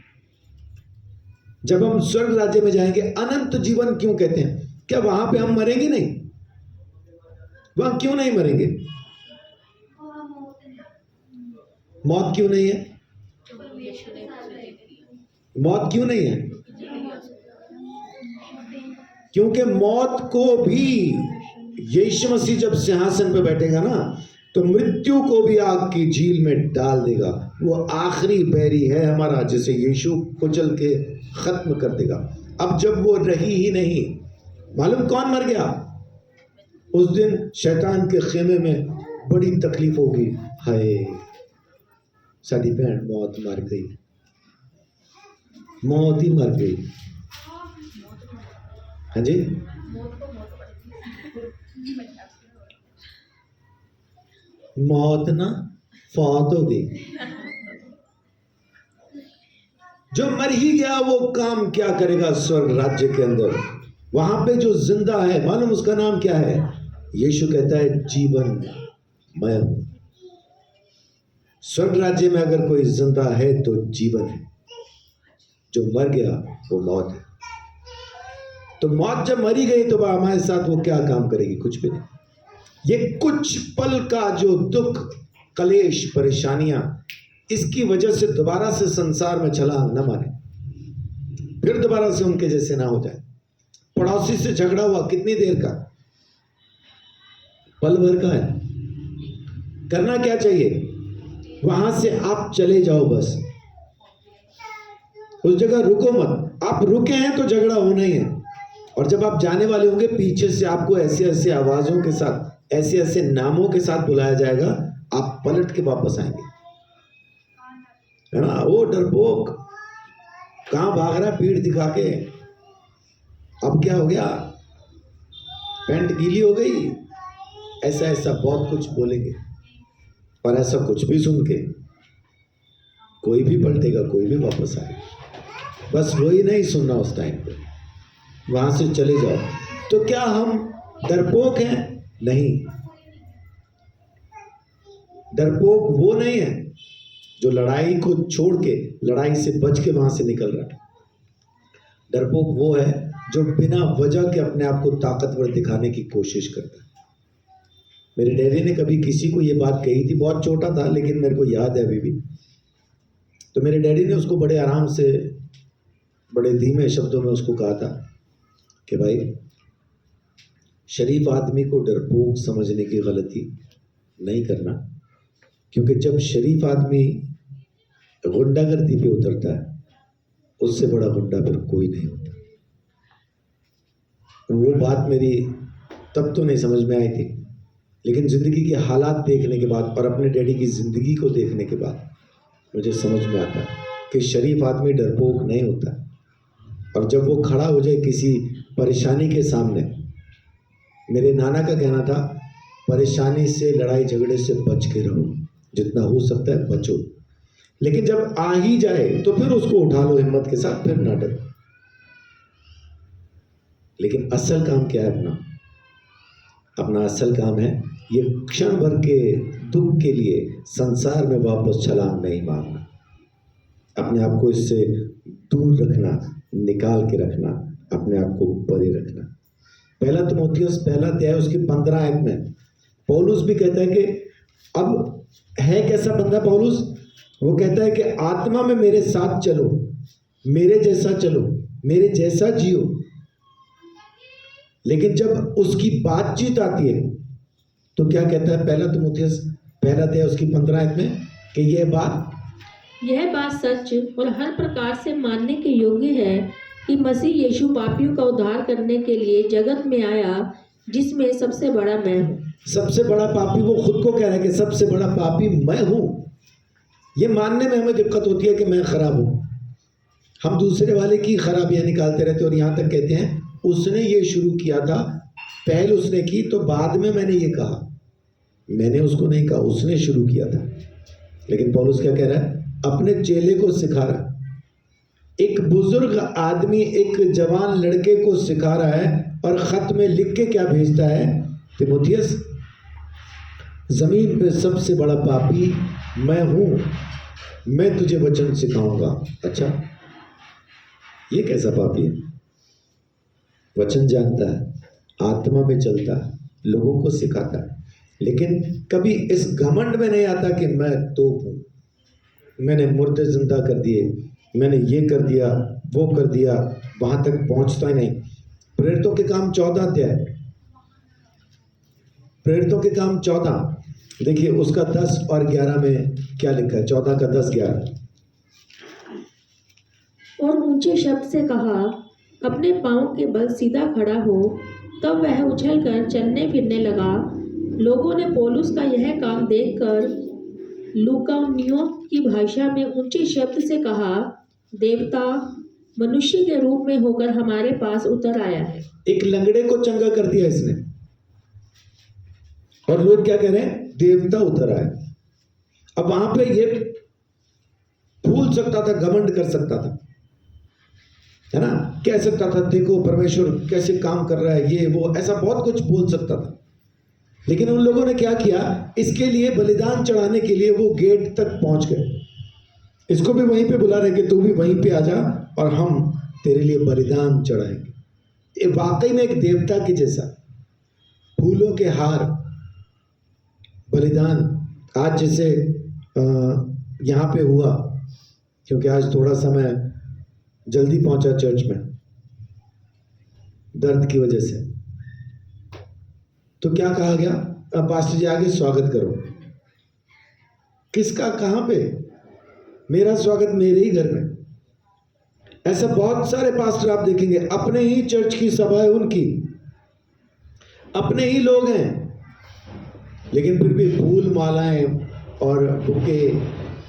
जब हम स्वर्ग राज्य में जाएंगे, अनंत जीवन क्यों कहते हैं? क्या वहां पे हम मरेंगे नहीं? वहां क्यों नहीं मरेंगे? मौत क्यों नहीं है? मौत क्यों नहीं है? क्योंकि मौत को भी यीशु मसीह जब सिंहासन पर बैठेगा ना, तो मृत्यु को भी आग की झील में डाल देगा। वो आखिरी बैरी है हमारा, जिसे यीशु कुचल के खत्म कर देगा। अब जब वो रही ही नहीं, मालूम कौन मर गया? उस दिन शैतान के खेमे में बड़ी तकलीफ होगी। हाय, साडी भैन मौत मर गई। मौत ही मर गई। हाँ जी, मौत ना फौत हो गई। जो मर ही गया वो काम क्या करेगा स्वर्ग राज्य के अंदर? वहां पे जो जिंदा है, मालूम उसका नाम क्या है? यीशु कहता है जीवन मैं हूं। स्वर्ग राज्य में अगर कोई जिंदा है तो जीवन है, जो मर गया वो मौत है। तो मौत जब मरी गई तो हमारे साथ वो क्या काम करेगी? कुछ भी नहीं। ये कुछ पल का जो दुख, कलेश, परेशानियां, इसकी वजह से दोबारा से संसार में छलांग न मारे, फिर दोबारा से उनके जैसे ना हो जाए। पड़ोसी से झगड़ा हुआ, कितनी देर का? पल भर का है। करना क्या चाहिए? वहां से आप चले जाओ, बस उस जगह रुको मत। आप रुके हैं तो झगड़ा होना ही है। और जब आप जाने वाले होंगे, पीछे से आपको ऐसे ऐसे आवाजों के साथ, ऐसे ऐसे नामों के साथ बुलाया जाएगा, आप पलट के वापस आएंगे, है ना? वो डरपोक कहां भाग रहा, पीठ दिखा के? अब क्या हो गया? पैंट गीली हो गई? ऐसा ऐसा बहुत कुछ बोलेंगे। और ऐसा कुछ भी सुन के कोई भी पलटेगा, कोई भी वापस आएगा। बस वही नहीं सुनना उस टाइम पे, वहां से चले जाओ। तो क्या हम डरपोक हैं? नहीं। डरपोक वो नहीं है जो लड़ाई को छोड़ के, लड़ाई से बच के वहां से निकल रहा है। डरपोक वो है जो बिना वजह के अपने आप को ताकतवर दिखाने की कोशिश करता है। मेरे डैडी ने कभी किसी को ये बात कही थी, बहुत छोटा था लेकिन मेरे को याद है अभी भी। तो मेरे डैडी ने उसको बड़े आराम से, बड़े धीमे शब्दों में उसको कहा था कि भाई, शरीफ आदमी को डरपोक समझने की गलती नहीं करना, क्योंकि जब शरीफ आदमी गुंडागर्दी पे उतरता है, उससे बड़ा गुंडा फिर कोई नहीं होता। वो बात मेरी तब तो नहीं समझ में आई थी, लेकिन ज़िंदगी के हालात देखने के बाद और अपने डैडी की ज़िंदगी को देखने के बाद मुझे समझ में आता कि शरीफ आदमी डरपोक नहीं होता। और जब वो खड़ा हो जाए किसी परेशानी के सामने, मेरे नाना का कहना था, परेशानी से, लड़ाई झगड़े से बच के रहो, जितना हो सकता है बचो, लेकिन जब आ ही जाए तो फिर उसको उठा लो हिम्मत के साथ, फिर ना डरो। लेकिन असल काम क्या है अपना? अपना असल काम है ये क्षण भर के दुख के लिए संसार में वापस छलांग नहीं मारना, अपने आप को इससे दूर रखना, निकाल के रखना, अपने आप को परे रखना। पहला तीमुथियुस पहला अध्याय उसकी 15 आयत में पौलुस भी कहता है कि अब है कैसा बंदा पौलुस? वो कहता है कि आत्मा में मेरे साथ चलो, मेरे जैसा चलो, मेरे जैसा जियो। लेकिन जब उसकी बातचीत आती है तो क्या कहता है? पहला तीमुथियुस पहला अध्याय उसकी 15 आयत में कि यह बात सच और हर प्रकार से मानने के योग्य है कि मसीह यीशु पापियों का उद्धार करने के लिए जगत में आया, जिसमें सबसे बड़ा मैं हूँ। सबसे बड़ा पापी वो खुद को कह रहा है कि सबसे बड़ा पापी मैं हूँ। ये मानने में हमें दिक्कत होती है कि मैं खराब हूँ। हम दूसरे वाले की खराबियां निकालते रहते और यहाँ तक कहते हैं उसने ये शुरू किया था, पहल उसने की, तो बाद में मैंने ये कहा। मैंने उसको नहीं कहा, उसने शुरू किया था। लेकिन पौलुस क्या कह रहा है? अपने चेले को सिखा रहा। एक बुजुर्ग आदमी एक जवान लड़के को सिखा रहा है और खत में लिख के क्या भेजता है? तीमुथियुस, जमीन पे सबसे बड़ा पापी मैं हूं, मैं तुझे वचन सिखाऊंगा। अच्छा, ये कैसा पापी है? वचन जानता है, आत्मा में चलता है, लोगों को सिखाता है, लेकिन कभी इस घमंड में नहीं आता कि मैं तोप हूं, मैंने मुर्दे जिंदा कर दिए, मैंने ये कर दिया, वो कर दिया। वहां तक पहुंचता ही नहीं। प्रेरितों के काम 14 अध्याय, प्रेरितों के काम 14, देखिए उसका 10 और 11 में क्या लिखा है? 14 का 10 11। और ऊंचे शब्द से कहा, अपने पांव के बल सीधा खड़ा हो। तब वह उछलकर चलने फिरने लगा। लोगों ने पौलुस का यह काम देखकर लुकाउनियों की भाषा में ऊंचे शब्द से कहा, देवता मनुष्य के रूप में होकर हमारे पास उतर आया है। एक लंगड़े को चंगा कर दिया इसने, और लोग क्या कह रहे हैं? देवता उतर आए। अब वहां पे ये भूल सकता था, घमंड कर सकता था, है ना, कह सकता था देखो परमेश्वर कैसे काम कर रहा है, ये वो, ऐसा बहुत कुछ बोल सकता था। लेकिन उन लोगों ने क्या किया? इसके लिए बलिदान चढ़ाने के लिए वो गेट तक पहुंच गए। इसको भी वहीं पे बुला रहे कि तू भी वहीं पे आ जा और हम तेरे लिए बलिदान चढ़ाएंगे। ये वाकई में एक देवता के जैसा, फूलों के हार, बलिदान। आज जैसे यहाँ पे हुआ, क्योंकि आज थोड़ा सा मैं जल्दी पहुंचा चर्च में दर्द की वजह से, तो क्या कहा गया? अब पास्टर जी आगे स्वागत करो। किसका? कहां पे? मेरा स्वागत मेरे ही घर में। ऐसा बहुत सारे पास्टर आप देखेंगे, अपने ही चर्च की सभा है उनकी, अपने ही लोग हैं, लेकिन फिर भी फूल मालाएं और बुके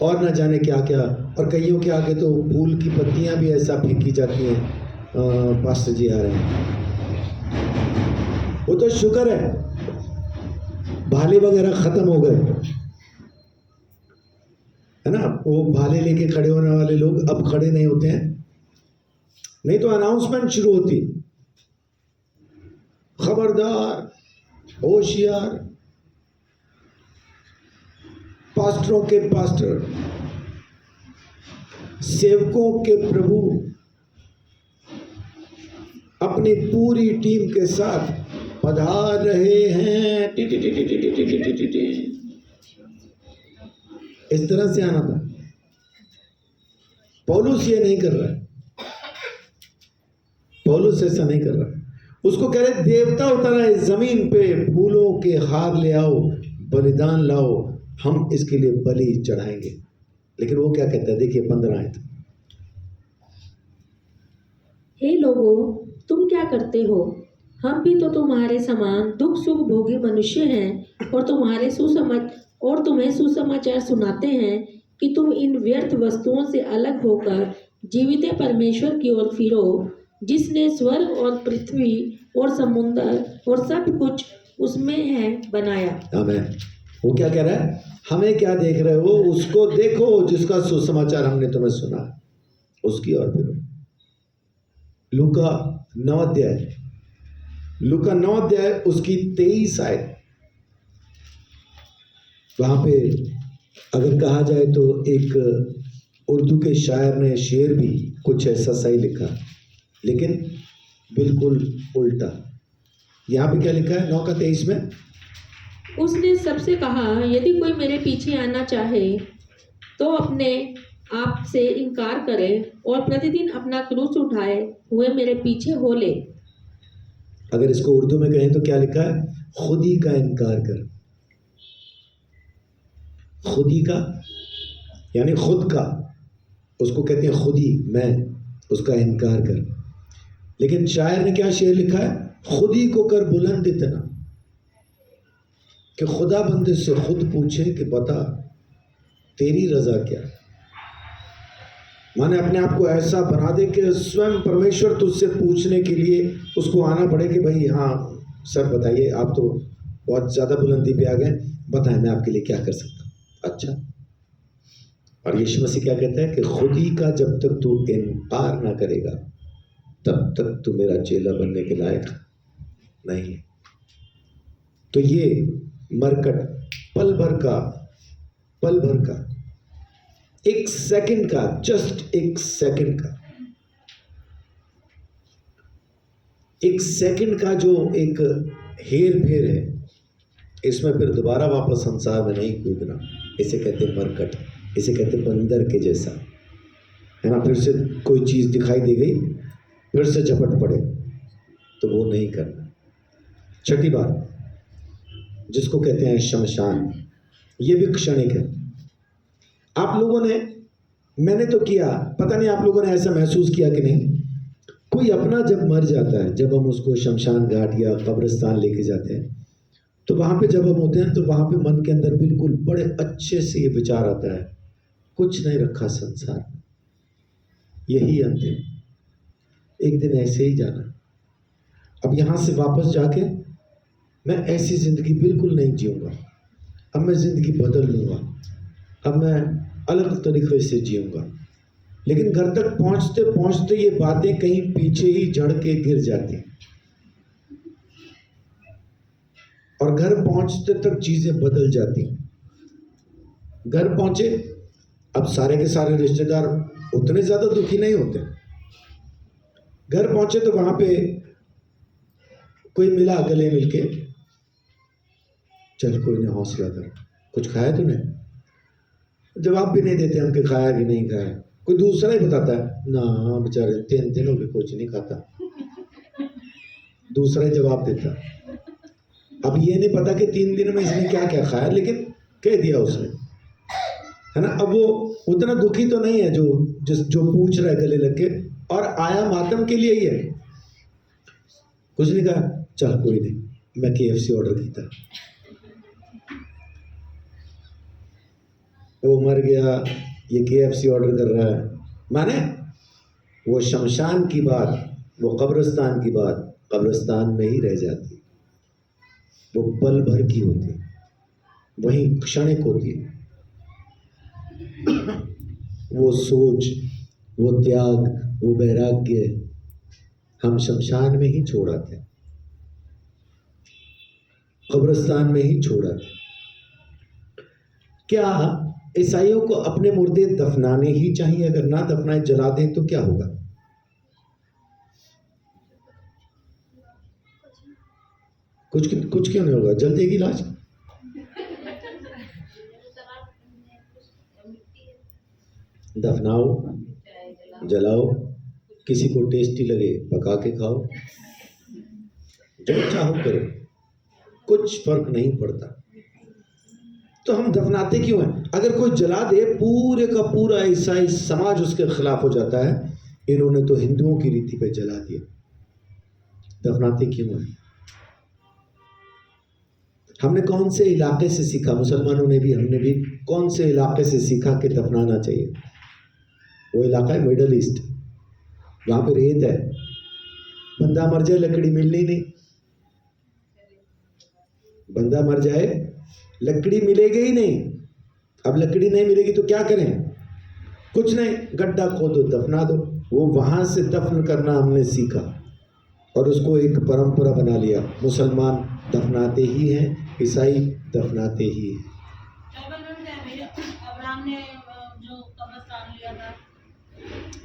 और न जाने क्या क्या, और कईयों के आगे तो फूल की पत्तियां भी ऐसा फेंकी जाती हैं, पास्टर जी आ रहे हैं। वो तो शुक्र है भाले वगैरह खत्म हो गए, है ना। वो भाले लेके खड़े होने वाले लोग अब खड़े नहीं होते हैं, नहीं तो अनाउंसमेंट शुरू होती, खबरदार, होशियार, पास्टरों के पास्टर, सेवकों के प्रभु अपनी पूरी टीम के साथ पधार रहे हैं। T T T T T T T T T T. इस तरह से आना था। पौलुस ये नहीं कर रहा है, पौलुस ऐसा नहीं कर रहा है। उसको कह रहे देवता उतरा है जमीन पे, फूलों के हार ले आओ, बलिदान लाओ, हम इसके लिए बलि चढ़ाएंगे। लेकिन वो क्या कहता है? देखिए 15 आयत। हे लोगों, तुम क्या करते हो? हम भी तो तुम्हारे समान दुख सुख भोगी मनुष्य हैं, और तुम्हें सुसमाचार सुनाते हैं कि तुम इन व्यर्थ वस्तुओं से अलग होकर जीवित परमेश्वर की ओर फिरो, जिसने स्वर्ग और पृथ्वी और समुद्र और सब कुछ उसमें है बनाया। आमीन। वो क्या कह रहा है? हमें क्या देख रहे हो? उसको देखो जिसका सुसमाचार हमने तुम्हें सुना, उसकी ओर फिरो। लूका 9 अध्याय उसकी 23 आयत। वहां पे अगर कहा जाए तो एक उर्दू के शायर ने शेर भी कुछ ऐसा सही लिखा, लेकिन बिल्कुल उल्टा। यहाँ पे क्या लिखा है 9 का 23 में? उसने सबसे कहा, यदि कोई मेरे पीछे आना चाहे तो अपने आप से इनकार करे और प्रतिदिन अपना क्रूस उठाए हुए मेरे पीछे हो ले। अगर इसको उर्दू में कहें तो क्या लिखा है? खुद ही का इनकार कर। खुद ही का यानी खुद का, उसको कहते हैं खुद ही, मैं, उसका इनकार कर। लेकिन शायर ने क्या शेर लिखा है? खुद ही को कर बुलंद इतना कि खुदा बंदे से खुद पूछे कि बता तेरी रजा क्या। माने अपने आप को ऐसा बना दे कि स्वयं परमेश्वर तुझसे पूछने के लिए उसको आना पड़े कि भाई हाँ सर बताइए, आप तो बहुत ज़्यादा बुलंदी पे आ गए, बताएं मैं आपके लिए क्या कर सकता हूँ। अच्छा, और यीशु मसीह क्या कहता है कि खुद ही का जब तक तू इनकार ना करेगा तब तक तू मेरा चेला बनने के लायक नहीं है। तो ये मरकट पल भर का, एक सेकंड का, जस्ट एक सेकंड का जो एक हेर फेर है, इसमें फिर दोबारा वापस संसार में नहीं कूदना। इसे कहते हैं मरकट, इसे कहते हैं बंदर के जैसा, है ना। फिर से कोई चीज दिखाई दे गई, फिर से झपट पड़े, तो वो नहीं करना। छठी बात जिसको कहते हैं शमशान, ये भी क्षणिक है। आप लोगों ने, मैंने तो किया, पता नहीं आप लोगों ने ऐसा महसूस किया कि नहीं, कोई अपना जब मर जाता है, जब हम उसको शमशान घाट या कब्रिस्तान लेके जाते हैं, तो वहाँ पे जब हम होते हैं तो वहाँ पे मन के अंदर बिल्कुल बड़े अच्छे से ये विचार आता है, कुछ नहीं रखा संसार में, यही अंत है, एक दिन ऐसे ही जाना। अब यहाँ से वापस जाके मैं ऐसी ज़िंदगी बिल्कुल नहीं जीऊँगा, अब मैं ज़िंदगी बदल लूँगा, अब मैं अलग तरीके से जीऊँगा। लेकिन घर तक पहुँचते पहुँचते ये बातें कहीं पीछे ही जड़ के गिर जाती, और घर पहुँचते तक चीज़ें बदल जाती। घर पहुँचे, अब सारे के सारे रिश्तेदार उतने ज़्यादा दुखी नहीं होते। घर पहुँचे तो वहाँ पे कोई मिला, गले मिलके, चल कोई नहीं, हौसला कर, कुछ खाया तूने? जवाब भी नहीं देते हम कि खाया कि नहीं खाया। कोई दूसरा ही बताता है ना, बेचारे 3 दिन हो गए कुछ नहीं खाता, दूसरा ही जवाब देता। अब ये नहीं पता कि 3 दिन में इसने क्या क्या खाया, लेकिन कह दिया उसने, है ना। अब वो उतना दुखी तो नहीं है जो पूछ रहा है गले लग के, और आया मातम के लिए ही है। कुछ नहीं कहा, चल कोई नहीं, मैं KFC ऑर्डर की था, वो मर गया, ये KFC ऑर्डर कर रहा है। माने वो शमशान की बात, वो कब्रिस्तान की बात कब्रिस्तान में ही रह जाती, वो पल भर की होती, वही क्षणिक होती है। वो सोच, वो त्याग, वो वैराग्य हम शमशान में ही छोड़ आते, कब्रिस्तान में ही छोड़ आते। क्या ईसाइयों को अपने मुर्दे दफनाने ही चाहिए? अगर ना दफनाए जला दें तो क्या होगा? कुछ क्यों नहीं होगा? जल देगी लाश। दफनाओ, जलाओ, किसी को टेस्टी लगे पका के खाओ, जो चाहो करो, कुछ फर्क नहीं पड़ता। तो हम दफनाते क्यों हैं? अगर कोई जला दे, पूरे का पूरा ईसाई समाज उसके खिलाफ हो जाता है। इन्होंने तो हिंदुओं की रीति पे जला दिया, दफनाते क्यों हैं? हमने कौन से इलाके से सीखा, मुसलमानों ने भी, हमने भी कौन से इलाके से सीखा कि दफनाना चाहिए? वो इलाका है मिडल ईस्ट, वहां पे रेत है, बंदा मर जाए लकड़ी मिलनी नहीं, बंदा मर जाए लकड़ी मिलेगी ही नहीं। अब लकड़ी नहीं मिलेगी तो क्या करें? कुछ नहीं, गड्ढा खोदो, दफना दो। वो वहां से दफन करना हमने सीखा और उसको एक परंपरा बना लिया। मुसलमान दफनाते ही हैं, ईसाई दफनाते ही हैं।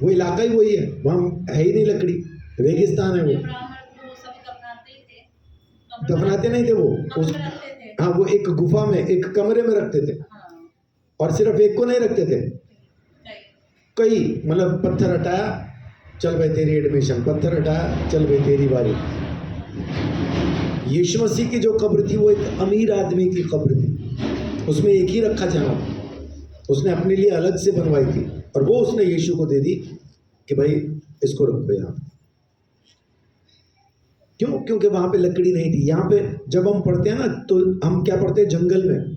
वो इलाका ही वही है, वहां है ही नहीं लकड़ी, रेगिस्तान है वो। दफनाते नहीं थे वो, उस हाँ, वो एक गुफा में, एक कमरे में रखते थे, और सिर्फ एक को नहीं रखते थे, कई, मतलब पत्थर हटाया, चल भाई तेरी एडमिशन, पत्थर हटाया, चल भाई तेरी बारी। यीशु मसीह की जो कब्र थी वो एक अमीर आदमी की कब्र थी, उसमें एक ही रखा जाना, उसने अपने लिए अलग से बनवाई थी, और वो उसने यीशु को दे दी कि भाई इसको रखो यहाँ। क्यों? क्योंकि वहां पे लकड़ी नहीं थी। यहाँ पे जब हम पढ़ते हैं ना, तो हम क्या पढ़ते हैं? जंगल में,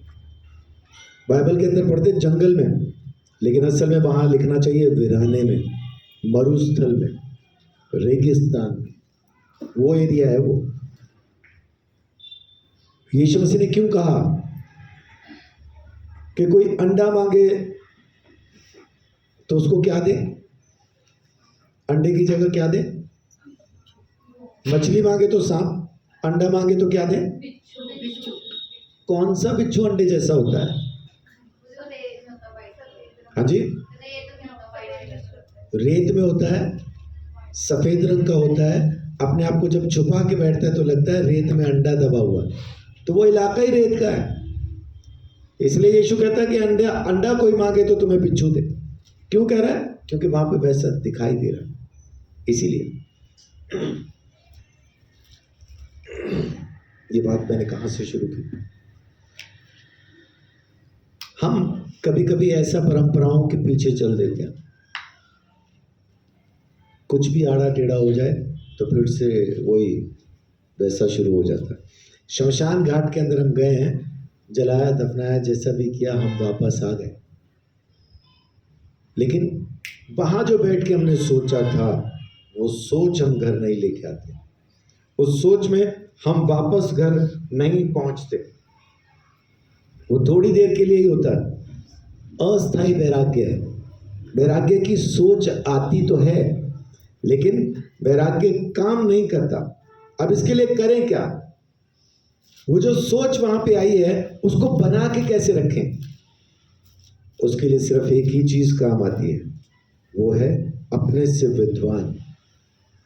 बाइबल के अंदर पढ़ते हैं जंगल में, लेकिन असल में वहां लिखना चाहिए वीराने में, मरुस्थल में, रेगिस्तान में, वो एरिया है वो। यीशु मसीह ने क्यों कहा कि कोई अंडा मांगे तो उसको क्या दे? अंडे की जगह क्या दे? मछली मांगे तो सांप, अंडा मांगे तो क्या दे? कौन सा बिच्छू अंडे जैसा होता है? हाँ जी, रेत में होता है, सफेद रंग का होता है, अपने आप को जब छुपा के बैठता है तो लगता है रेत में अंडा दबा हुआ, तो वो इलाका ही रेत का है। इसलिए यीशु कहता है कि अंडा कोई मांगे तो तुम्हें बिच्छू दे। क्यों कह रहा है? क्योंकि वहां पे वैसा दिखाई दे रहा है, इसीलिए। ये बात मैंने कहां से शुरू की? हम कभी कभी ऐसा परंपराओं के पीछे चल देते हैं, कुछ भी आड़ा टेढ़ा हो जाए तो फिर से वही वैसा शुरू हो जाता है। शमशान घाट के अंदर हम गए हैं, जलाया दफनाया जैसा भी किया, हम वापस आ गए, लेकिन वहां जो बैठ के हमने सोचा था वो सोच हम घर नहीं लेके आते, उस सोच में हम वापस घर नहीं पहुंचते। वो थोड़ी देर के लिए ही होता है, अस्थायी वैराग्य है। वैराग्य की सोच आती तो है, लेकिन वैराग्य काम नहीं करता। अब इसके लिए करें क्या? वो जो सोच वहां पे आई है उसको बना के कैसे रखें? उसके लिए सिर्फ एक ही चीज काम आती है, वो है अपने से विद्वान,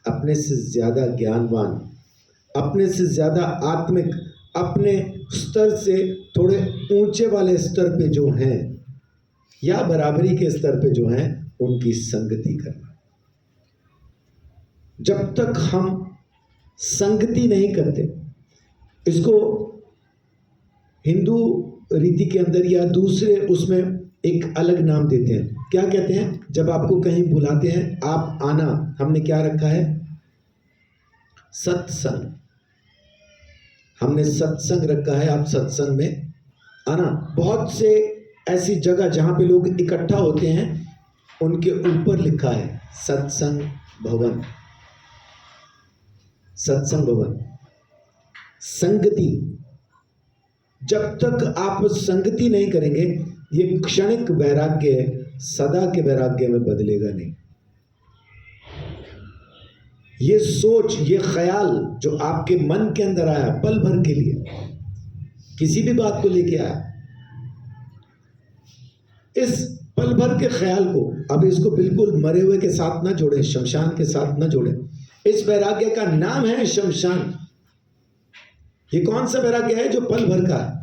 अपने से ज्यादा ज्ञानवान, अपने से ज्यादा आत्मिक, अपने स्तर से थोड़े ऊंचे वाले स्तर पे जो हैं या बराबरी के स्तर पे जो हैं, उनकी संगति करना। जब तक हम संगति नहीं करते, इसको हिंदू रीति के अंदर या दूसरे उसमें एक अलग नाम देते हैं। क्या कहते हैं? जब आपको कहीं बुलाते हैं, आप आना, हमने क्या रखा है? सत्संग। हमने सत्संग रखा है, आप सत्संग में आना। बहुत से ऐसी जगह जहां पे लोग इकट्ठा होते हैं, उनके ऊपर लिखा है सत्संग भवन। सत्संग भवन, संगति। जब तक आप संगति नहीं करेंगे, ये क्षणिक वैराग्य सदा के वैराग्य में बदलेगा नहीं। ये सोच, ये ख्याल जो आपके मन के अंदर आया पल भर के लिए, किसी भी बात को लेके आया, इस पल भर के ख्याल को अब इसको बिल्कुल मरे हुए के साथ ना जोड़ें, शमशान के साथ ना जोड़ें। इस वैराग्य का नाम है शमशान। ये कौन सा वैराग्य है? जो पल भर का है,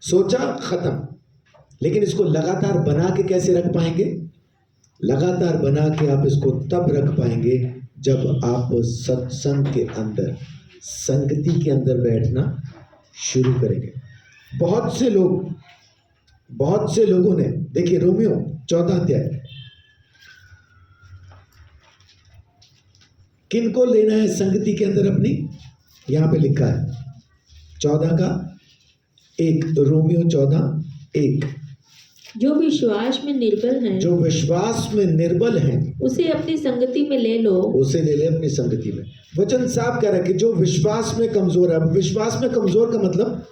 सोचा खत्म। लेकिन इसको लगातार बना के कैसे रख पाएंगे? लगातार बना के आप इसको तब रख पाएंगे जब आप सत्संग के अंदर, संगति के अंदर बैठना शुरू करेंगे। बहुत से लोगों ने, देखिए रोमियो 14 अध्याय, किनको लेना है संगति के अंदर अपनी? यहां पे लिखा है 14 का 1, रोमियो 14:1। जो विश्वास में निर्बल हैं, जो विश्वास में निर्बल हैं, उसे अपनी संगति में ले लो। उसे ले ले अपनी संगति में। वचन साफ कह रहा है कि जो विश्वास में कमजोर है। विश्वास में कमजोर का मतलब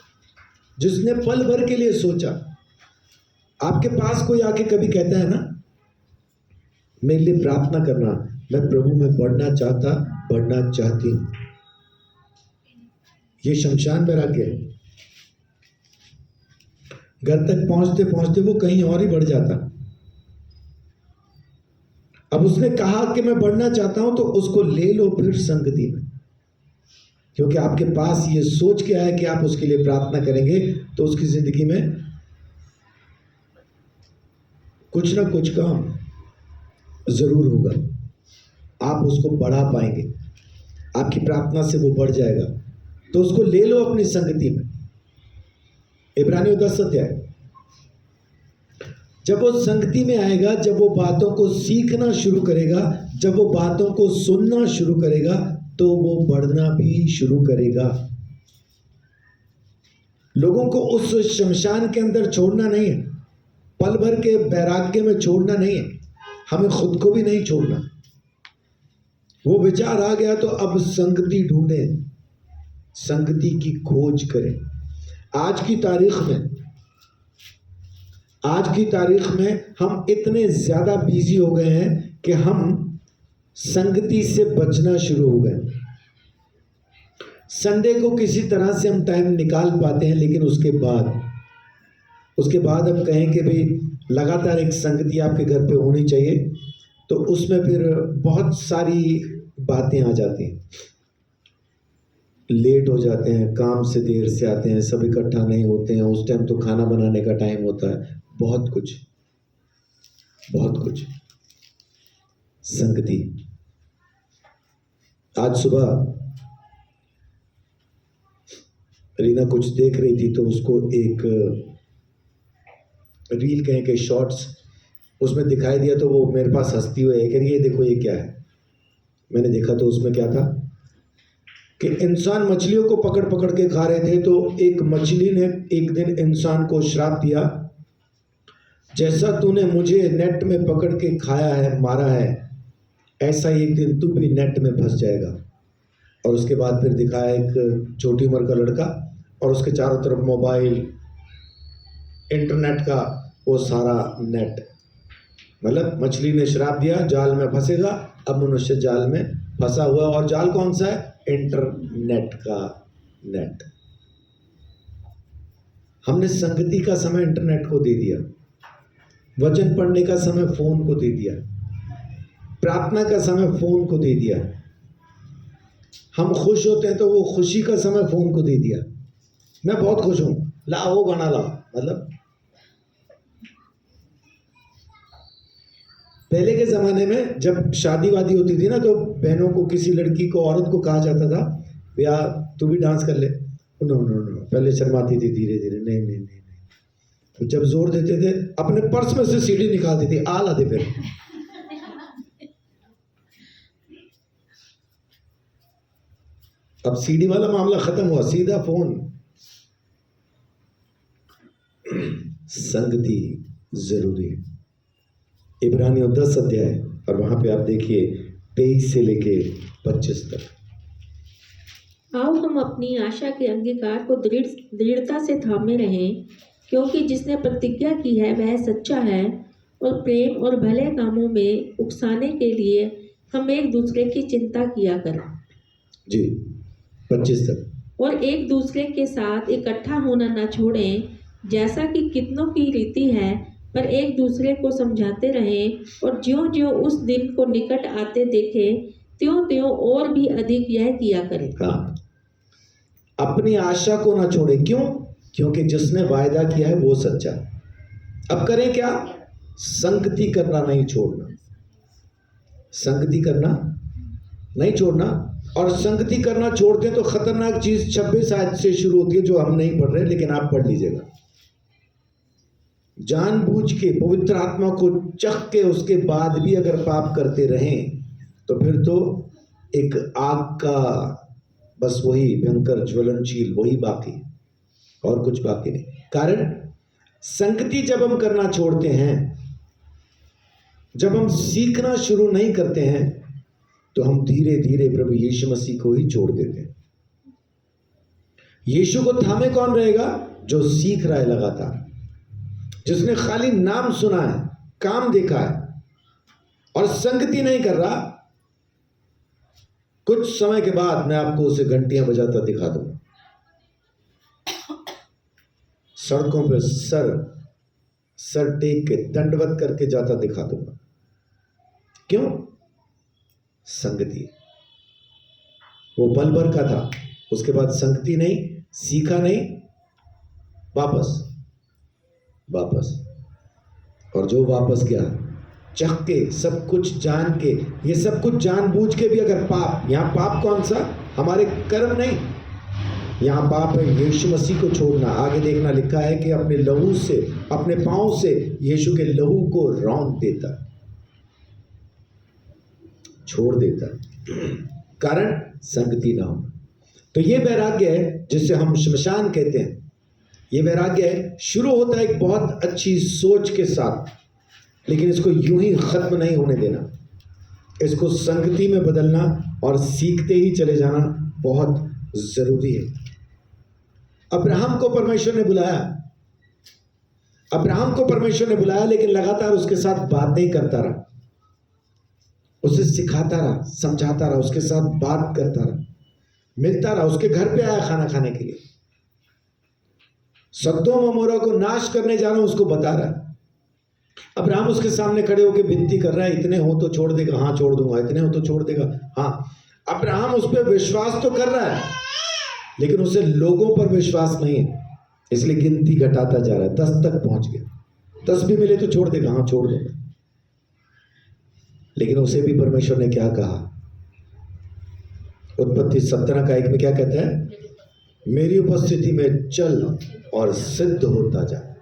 जिसने पल भर के लिए सोचा। आपके पास कोई आके कभी कहता है ना, मेरे लिए प्रार्थना करना, मैं प्रभु में बढ़ना चाहती हूं, ये शमशान वैराग्य है। घर तक पहुंचते पहुंचते वो कहीं और ही बढ़ जाता। अब उसने कहा कि मैं बढ़ना चाहता हूं, तो उसको ले लो फिर संगति में, क्योंकि आपके पास ये सोच के आया कि आप उसके लिए प्रार्थना करेंगे, तो उसकी जिंदगी में कुछ ना कुछ काम जरूर होगा। आप उसको बढ़ा पाएंगे, आपकी प्रार्थना से वो बढ़ जाएगा। तो उसको ले लो अपनी संगति में। इब्रानियों 10 अध्याय, जब वो संगति में आएगा, जब वो बातों को सीखना शुरू करेगा, जब वो बातों को सुनना शुरू करेगा, तो वो बढ़ना भी शुरू करेगा। लोगों को उस शमशान के अंदर छोड़ना नहीं है, पल भर के वैराग्य में छोड़ना नहीं है, हमें खुद को भी नहीं छोड़ना। वो विचार आ गया तो अब संगति ढूंढें, संगति की खोज करें। आज की तारीख में हम इतने ज्यादा बिजी हो गए हैं कि हम संगति से बचना शुरू हो गए। संडे को किसी तरह से हम टाइम निकाल पाते हैं, लेकिन उसके बाद हम कहें कि भाई लगातार एक संगति आपके घर पे होनी चाहिए, तो उसमें फिर बहुत सारी बातें आ जाती हैं। लेट हो जाते हैं, काम से देर से आते हैं, सब इकट्ठा नहीं होते हैं, उस टाइम तो खाना बनाने का टाइम होता है, बहुत कुछ। संगति। आज सुबह रीना कुछ देख रही थी, तो उसको एक रील कहें के शॉर्ट्स उसमें दिखाई दिया, तो वो मेरे पास हंसती हुई कह रही है, देखो ये क्या है। मैंने देखा तो उसमें क्या था कि इंसान मछलियों को पकड़ पकड़ के खा रहे थे, तो एक मछली ने एक दिन इंसान को श्राप दिया जैसा तूने मुझे नेट में पकड़ के खाया है, मारा है, ऐसा एक दिन तू भी नेट में फंस जाएगा। और उसके बाद फिर दिखाया एक छोटी उम्र का लड़का और उसके चारों तरफ मोबाइल, इंटरनेट का वो सारा नेट, मतलब मछली ने श्राप दिया, जाल में फंसेगा। अब मनुष्य जाल में फंसा हुआ, और जाल कौन सा है? इंटरनेट का नेट। हमने संगति का समय इंटरनेट को दे दिया, वचन पढ़ने का समय फोन को दे दिया, प्रार्थना का समय फोन को दे दिया। हम खुश होते हैं तो वो खुशी का समय फोन को दे दिया। मैं बहुत खुश हूं, लाओ वो गाना लाओ। मतलब पहले के जमाने में जब शादी वादी होती थी ना, तो बहनों को, किसी लड़की को, औरत को कहा जाता था, भैया तू भी डांस कर ले। नो नो नो, पहले शर्माती थी, धीरे धीरे, नहीं नहीं नहीं नहीं। तो जब जोर देते थे, अपने पर्स में से सीडी निकालती थी, आ ला दे फिर। अब सीडी वाला मामला खत्म हुआ, सीधा फोन। संगति जरूरी है। इब्रानियों 10 अध्याय और वहां पे आप देखिए 23 से लेके 25 तक। आओ हम अपनी आशा के अंगीकार को दृढ़ता से थामे रहें, क्योंकि जिसने प्रतिज्ञा की है वह सच्चा है। और प्रेम और भले कामों में उकसाने के लिए हम एक दूसरे की चिंता किया करें जी, 25 तक। और एक दूसरे के साथ इकट्ठा होना न छोड़ें, जैसा कि कितनों की रीति है, पर एक दूसरे को समझाते रहें। और ज्यों-ज्यों उस दिन को निकट आते देखें, त्यों-त्यों और भी अधिक यह किया करें। हाँ, अपनी आशा को ना छोड़े। क्यों? क्योंकि जिसने वायदा किया है वो सच्चा। अब करें क्या? संगति करना नहीं छोड़ना, संगति करना नहीं छोड़ना। और संगति करना छोड़ते हैं तो खतरनाक चीज 26 आयत से शुरू होती है, जो हम नहीं पढ़ रहे, लेकिन आप पढ़ लीजिएगा। जानबूझ के पवित्र आत्मा को चख के उसके बाद भी अगर पाप करते रहें तो फिर तो एक आग का बस वही भयंकर ज्वलनशील वही बाकी, और कुछ बाकी नहीं। कारण संगति जब हम करना छोड़ते हैं, जब हम सीखना शुरू नहीं करते हैं, तो हम धीरे धीरे प्रभु यीशु मसीह को ही छोड़ देते हैं। यीशु को थामे कौन रहेगा? जो सीख रहा है लगातार, जिसने खाली नाम सुना है, काम देखा है और संगति नहीं कर रहा। कुछ समय के बाद मैं आपको उसे घंटियां बजाता दिखा दूंगा, सड़कों पर सर टेक के दंडवत करके जाता दिखा दूंगा। क्यों? संगति। वो पल भर का था, उसके बाद संगति नहीं, सीखा नहीं, वापस। और जो वापस गया, चख के, सब कुछ जान के, ये सब कुछ जानबूझ के भी अगर पाप, यहां पाप कौन सा? हमारे कर्म नहीं, यहां पाप है यीशु मसीह को छोड़ना। आगे देखना, लिखा है कि अपने लहू से, अपने पांव से यीशु के लहू को रौंद देता, छोड़ देता, कारण संगति ना हो। तो ये वैराग्य है जिसे हम श्मशान कहते हैं। ये वैराग्य है, शुरू होता है एक बहुत अच्छी सोच के साथ, लेकिन इसको यूं ही खत्म नहीं होने देना। इसको संगति में बदलना और सीखते ही चले जाना बहुत जरूरी है। अब्राहम को परमेश्वर ने बुलाया, लेकिन लगातार उसके साथ बातें करता रहा, उसे सिखाता रहा, समझाता रहा, उसके साथ बात करता रहा, मिलता रहा, उसके घर पे आया खाना खाने के लिए। सदोम अमोरा को नाश करने जा रहा हूं, उसको बता रहा है। अब्राहम उसके सामने खड़े होकर विनती कर रहा है, इतने हो तो छोड़ देगा? हाँ छोड़ दूंगा। इतने हो तो छोड़ देगा? हाँ। अब्राहम उस पर विश्वास तो कर रहा है, लेकिन उसे लोगों पर विश्वास नहीं है, इसलिए गिनती घटाता जा रहा है। 10 तक पहुंच गया। 10 भी मिले तो छोड़ देगा? हाँ छोड़ दूंगा। लेकिन उसे भी परमेश्वर ने क्या कहा? उत्पत्ति 17 का 1 में क्या कहता है? मेरी उपस्थिति में चल और सिद्ध होता जा।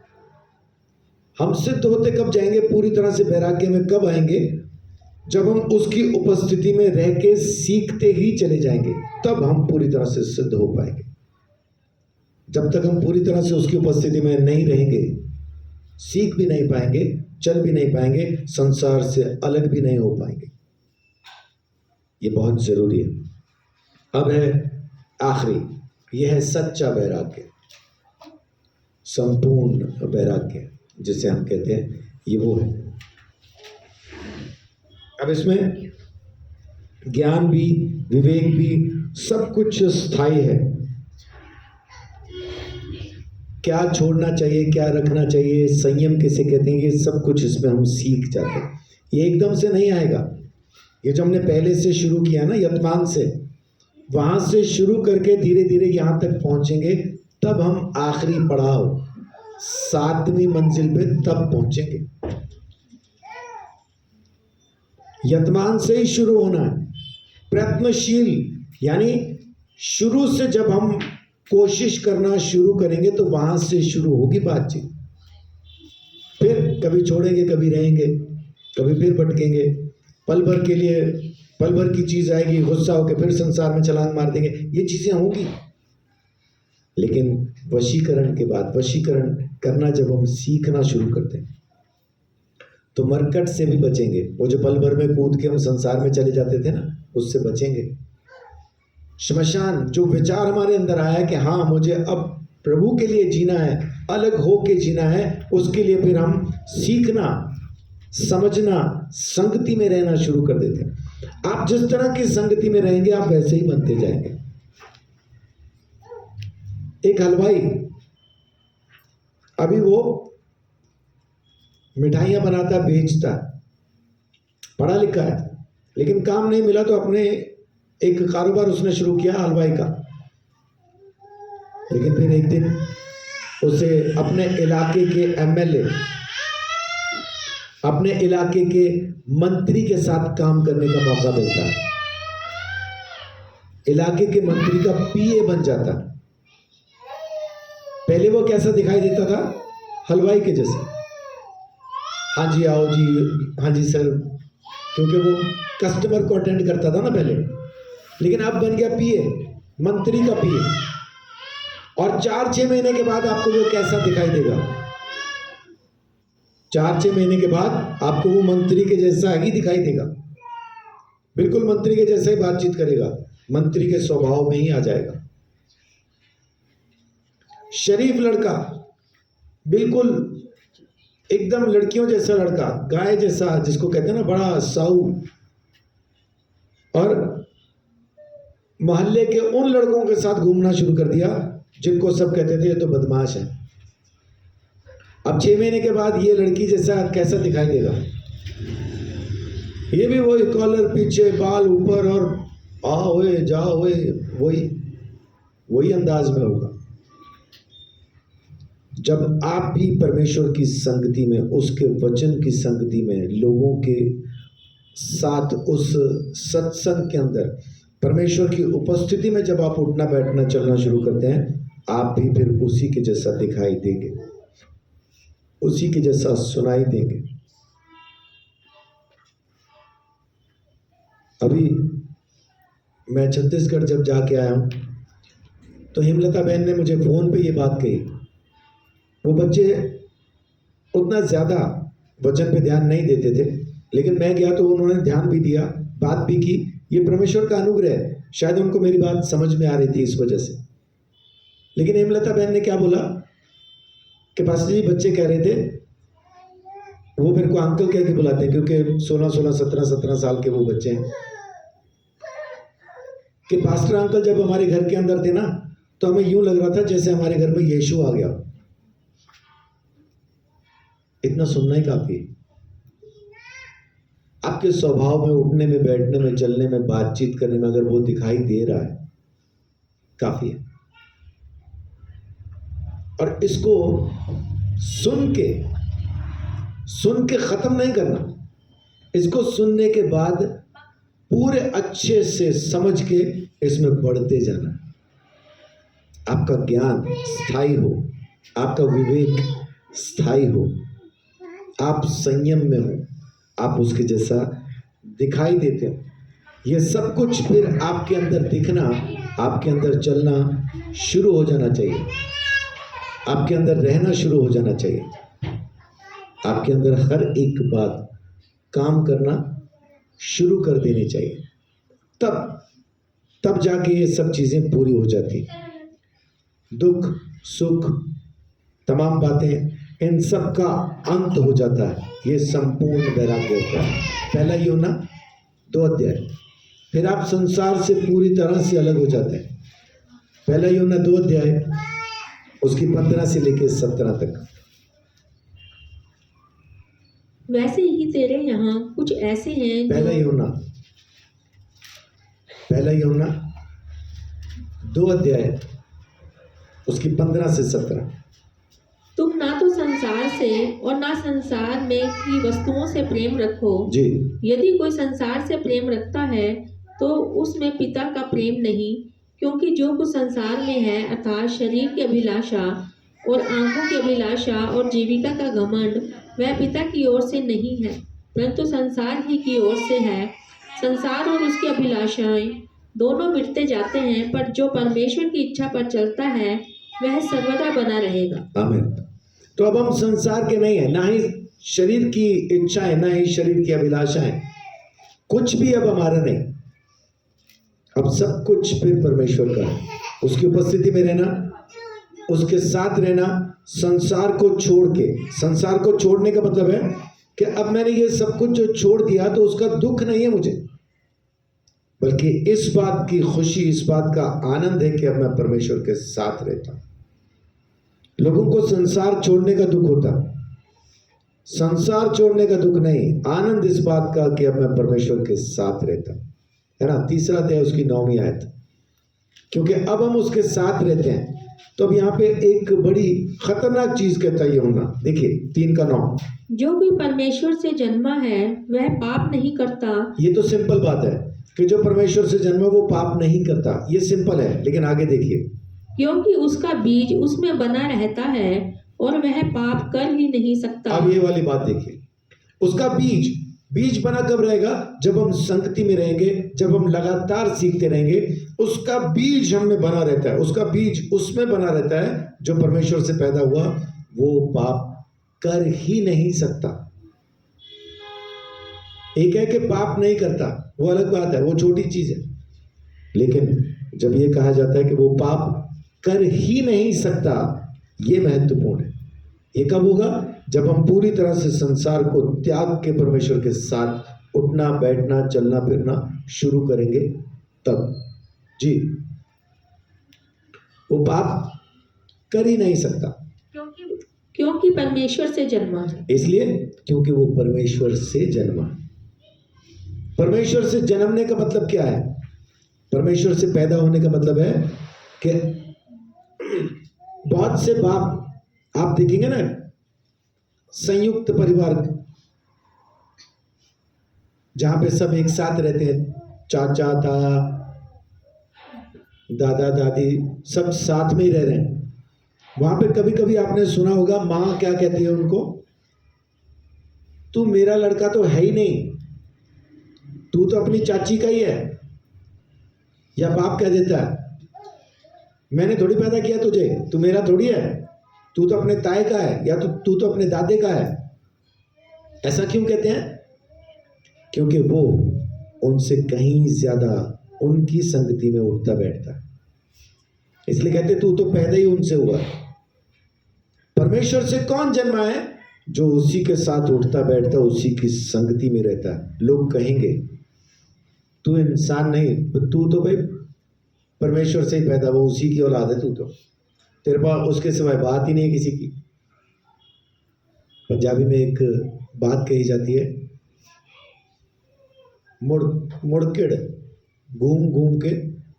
हम सिद्ध होते कब जाएंगे? पूरी तरह से वैराग्य में कब आएंगे? जब हम उसकी उपस्थिति में रह के सीखते ही चले जाएंगे, तब हम पूरी तरह से सिद्ध हो पाएंगे। जब तक हम पूरी तरह से उसकी उपस्थिति में नहीं रहेंगे, सीख भी नहीं पाएंगे, चल भी नहीं पाएंगे, संसार से अलग भी नहीं हो पाएंगे। ये बहुत जरूरी है। अब है आखिरी, यह है सच्चा वैराग्य, संपूर्ण वैराग्य जिसे हम कहते हैं, ये वो है। अब इसमें ज्ञान भी, विवेक भी, सब कुछ स्थायी है। क्या छोड़ना चाहिए, क्या रखना चाहिए, संयम किसे कहते हैं, ये सब कुछ इसमें हम सीख जाते हैं। ये एकदम से नहीं आएगा। ये जो हमने पहले से शुरू किया ना, यतमान से, वहां से शुरू करके धीरे धीरे यहां तक पहुंचेंगे, तब हम आखिरी पड़ाव 7वीं मंजिल पे तब पहुंचेंगे। यतमान से ही शुरू होना है, प्रयत्नशील, यानी शुरू से जब हम कोशिश करना शुरू करेंगे तो वहां से शुरू होगी बातचीत। फिर कभी छोड़ेंगे, कभी रहेंगे, कभी फिर भटकेंगे, पल भर के लिए, पल भर की चीज आएगी, गुस्सा होकर फिर संसार में छलांग मार देंगे, ये चीजें होंगी। लेकिन वशीकरण के बाद, वशीकरण करना जब हम सीखना शुरू करते हैं तो मरकट से भी बचेंगे। वो जो पल भर में कूद के हम संसार में चले जाते थे ना, उससे बचेंगे। श्मशान, जो विचार हमारे अंदर आया कि हाँ मुझे अब प्रभु के लिए जीना है, अलग हो के जीना है, उसके लिए फिर हम सीखना, समझना, संगति में रहना शुरू कर देते हैं। आप जिस तरह की संगति में रहेंगे आप वैसे ही बनते जाएंगे। एक हलवाई, अभी वो मिठाइयां बनाता, बेचता, पढ़ा लिखा है, लेकिन काम नहीं मिला तो अपने एक कारोबार उसने शुरू किया हलवाई का। लेकिन फिर एक दिन उसे अपने इलाके के एमएलए, अपने इलाके के मंत्री के साथ काम करने का मौका मिलता है। इलाके के मंत्री का पीए बन जाता। पहले वो कैसा दिखाई देता था? हलवाई के जैसे। हाँ जी आओ जी, हाँ जी सर, क्योंकि वो कस्टमर को अटेंड करता था ना पहले। लेकिन अब बन गया पीए, मंत्री का पीए। और 4-6 महीने के बाद आपको वो कैसा दिखाई देगा? 4-6 महीने के बाद आपको वो मंत्री के जैसा ही दिखाई देगा। बिल्कुल मंत्री के जैसा ही बातचीत करेगा, मंत्री के स्वभाव में ही आ जाएगा। शरीफ लड़का, बिल्कुल एकदम लड़कियों जैसा लड़का, गाय जैसा, जिसको कहते हैं ना बड़ा साऊ, और मोहल्ले के उन लड़कों के साथ घूमना शुरू कर दिया जिनको सब कहते थे ये तो बदमाश है। अब 6 महीने के बाद ये लड़की जैसा कैसा दिखाई देगा? ये भी वही कॉलर पीछे, बाल ऊपर, और आ हुए जा हुए, वही अंदाज में होगा। जब आप भी परमेश्वर की संगति में, उसके वचन की संगति में, लोगों के साथ उस सत्संग के अंदर परमेश्वर की उपस्थिति में जब आप उठना बैठना चलना शुरू करते हैं, आप भी फिर उसी के जैसा दिखाई देंगे, उसी के जैसा सुनाई देंगे। अभी मैं छत्तीसगढ़ जब जाके आया हूँ तो हेमलता बहन ने मुझे फोन पे ये बात कही। वो बच्चे उतना ज़्यादा वचन पे ध्यान नहीं देते थे, लेकिन मैं गया तो उन्होंने ध्यान भी दिया, बात भी की। ये परमेश्वर का अनुग्रह है। शायद उनको मेरी बात समझ में आ रही थी इस वजह से। लेकिन हेमलता बहन ने क्या बोला कि पास्टर जी बच्चे कह रहे थे, वो मेरे को अंकल कह के बुलाते हैं क्योंकि 16, 17 साल के वो बच्चे हैं, कि पास्टर अंकल जब हमारे घर के अंदर थे ना तो हमें यूं लग रहा था जैसे हमारे घर में यीशु आ गया। इतना सुनना ही काफी है। आपके स्वभाव में, उठने में, बैठने में, चलने में, बातचीत करने में अगर वो दिखाई दे रहा है, काफी है। और इसको सुन के खत्म नहीं करना, इसको सुनने के बाद पूरे अच्छे से समझ के इसमें बढ़ते जाना। आपका ज्ञान स्थायी हो, आपका विवेक स्थायी हो, आप संयम में हो, आप उसके जैसा दिखाई देते हो। ये सब कुछ फिर आपके अंदर दिखना, आपके अंदर चलना शुरू हो जाना चाहिए, आपके अंदर रहना शुरू हो जाना चाहिए। आपके अंदर हर एक बात काम करना शुरू कर देनी चाहिए, तब जाके ये सब चीजें पूरी हो जाती। दुख सुख तमाम बातें, इन सब का अंत हो जाता है, ये संपूर्ण वैराग्य होता है। पहला योना 2 अध्याय, फिर आप संसार से पूरी तरह से अलग हो जाते हैं। पहला योना 2 अध्याय, उसकी 15 से लेकर 17 तक। वैसे ही तेरे यहाँ कुछ ऐसे हैं पहला योना 2 अध्याय, उसकी 15 से 17। तुम ना तो संसार से और ना संसार में की वस्तुओं से प्रेम रखो जी। यदि कोई संसार से प्रेम रखता है तो उसमें पिता का प्रेम नहीं, क्योंकि जो कुछ संसार में है अर्थात शरीर की अभिलाषा और आंखों की अभिलाषा और जीविका का घमंड, वह पिता की ओर से नहीं है, परंतु संसार ही की ओर से है। संसार और उसकी अभिलाषाएं दोनों मिटते जाते हैं, पर जो परमेश्वर की इच्छा पर चलता है वह सर्वदा बना रहेगा। आमीन। तो अब हम संसार के नहीं है, ना ही शरीर की इच्छाएं, ना ही शरीर की अभिलाषाएं, कुछ भी अब हमारा नहीं। अब सब कुछ फिर परमेश्वर का है। उसकी उपस्थिति में रहना, उसके साथ रहना, संसार को छोड़ के। संसार को छोड़ने का मतलब है कि अब मैंने ये सब कुछ जो छोड़ दिया तो उसका दुख नहीं है मुझे, बल्कि इस बात की खुशी, इस बात का आनंद है कि अब मैं परमेश्वर के साथ रहता हूं। लोगों को संसार छोड़ने का दुख होता, संसार छोड़ने का दुख नहीं, आनंद इस बात का कि अब मैं परमेश्वर के साथ रहता हूं, है ना। 3 अध्याय उसकी 9वीं आयत। क्योंकि अब हम उसके साथ रहते हैं, तो अब यहाँ पे एक बड़ी खतरनाक चीज कहता है यूहन्ना, देखिए 3 का 9। जो कोई परमेश्वर से जन्मा है वह पाप नहीं करता। ये तो सिंपल बात है कि जो परमेश्वर से जन्मा वो पाप नहीं करता, ये सिंपल है। लेकिन आगे देखिए, क्योंकि उसका बीज उसमें बना रहता है और वह पाप कर ही नहीं सकता। अब ये वाली बात देखिए, उसका बीज बना कब रहेगा? जब हम संगति में रहेंगे, जब हम लगातार सीखते रहेंगे, उसका बीज हम में बना रहता है, उसका बीज उसमें बना रहता है। जो परमेश्वर से पैदा हुआ वो पाप कर ही नहीं सकता। एक है कि पाप नहीं करता, वो अलग बात है, वो छोटी चीज है। लेकिन जब ये कहा जाता है कि वो पाप कर ही नहीं सकता, ये महत्वपूर्ण है। ये कब होगा? जब हम पूरी तरह से संसार को त्याग के परमेश्वर के साथ उठना बैठना चलना फिरना शुरू करेंगे, तब जी वो पाप कर ही नहीं सकता। क्योंकि परमेश्वर से जन्मा है। इसलिए क्योंकि वो परमेश्वर से जन्मा। परमेश्वर से जन्मने का मतलब क्या है? परमेश्वर से पैदा होने का मतलब है कि बहुत से बाप आप देखेंगे ना, संयुक्त परिवार जहां पे सब एक साथ रहते हैं, चाचा ताया दादा दादी सब साथ में ही रह रहे हैं, वहां पे कभी कभी आपने सुना होगा माँ क्या कहती है उनको, तू मेरा लड़का तो है ही नहीं, तू तो अपनी चाची का ही है। या बाप कह देता है मैंने थोड़ी पैदा किया तुझे, तू मेरा थोड़ी है, तू तो अपने ताए का है, या तू तो अपने दादे का है। ऐसा क्यों कहते हैं? क्योंकि वो उनसे कहीं ज्यादा उनकी संगति में उठता बैठता है, इसलिए कहते तू तो पैदा ही उनसे हुआ। परमेश्वर से कौन जन्मा है? जो उसी के साथ उठता बैठता, उसी की संगति में रहता है। लोग कहेंगे तू इंसान नहीं, तू तो भाई परमेश्वर से ही पैदा हुआ, उसी की औलाद है, तू तो, तेरे पास उसके सिवाय बात ही नहीं किसी की। पंजाबी में एक बात कही जाती है, मुड़किड़ घूम घूम के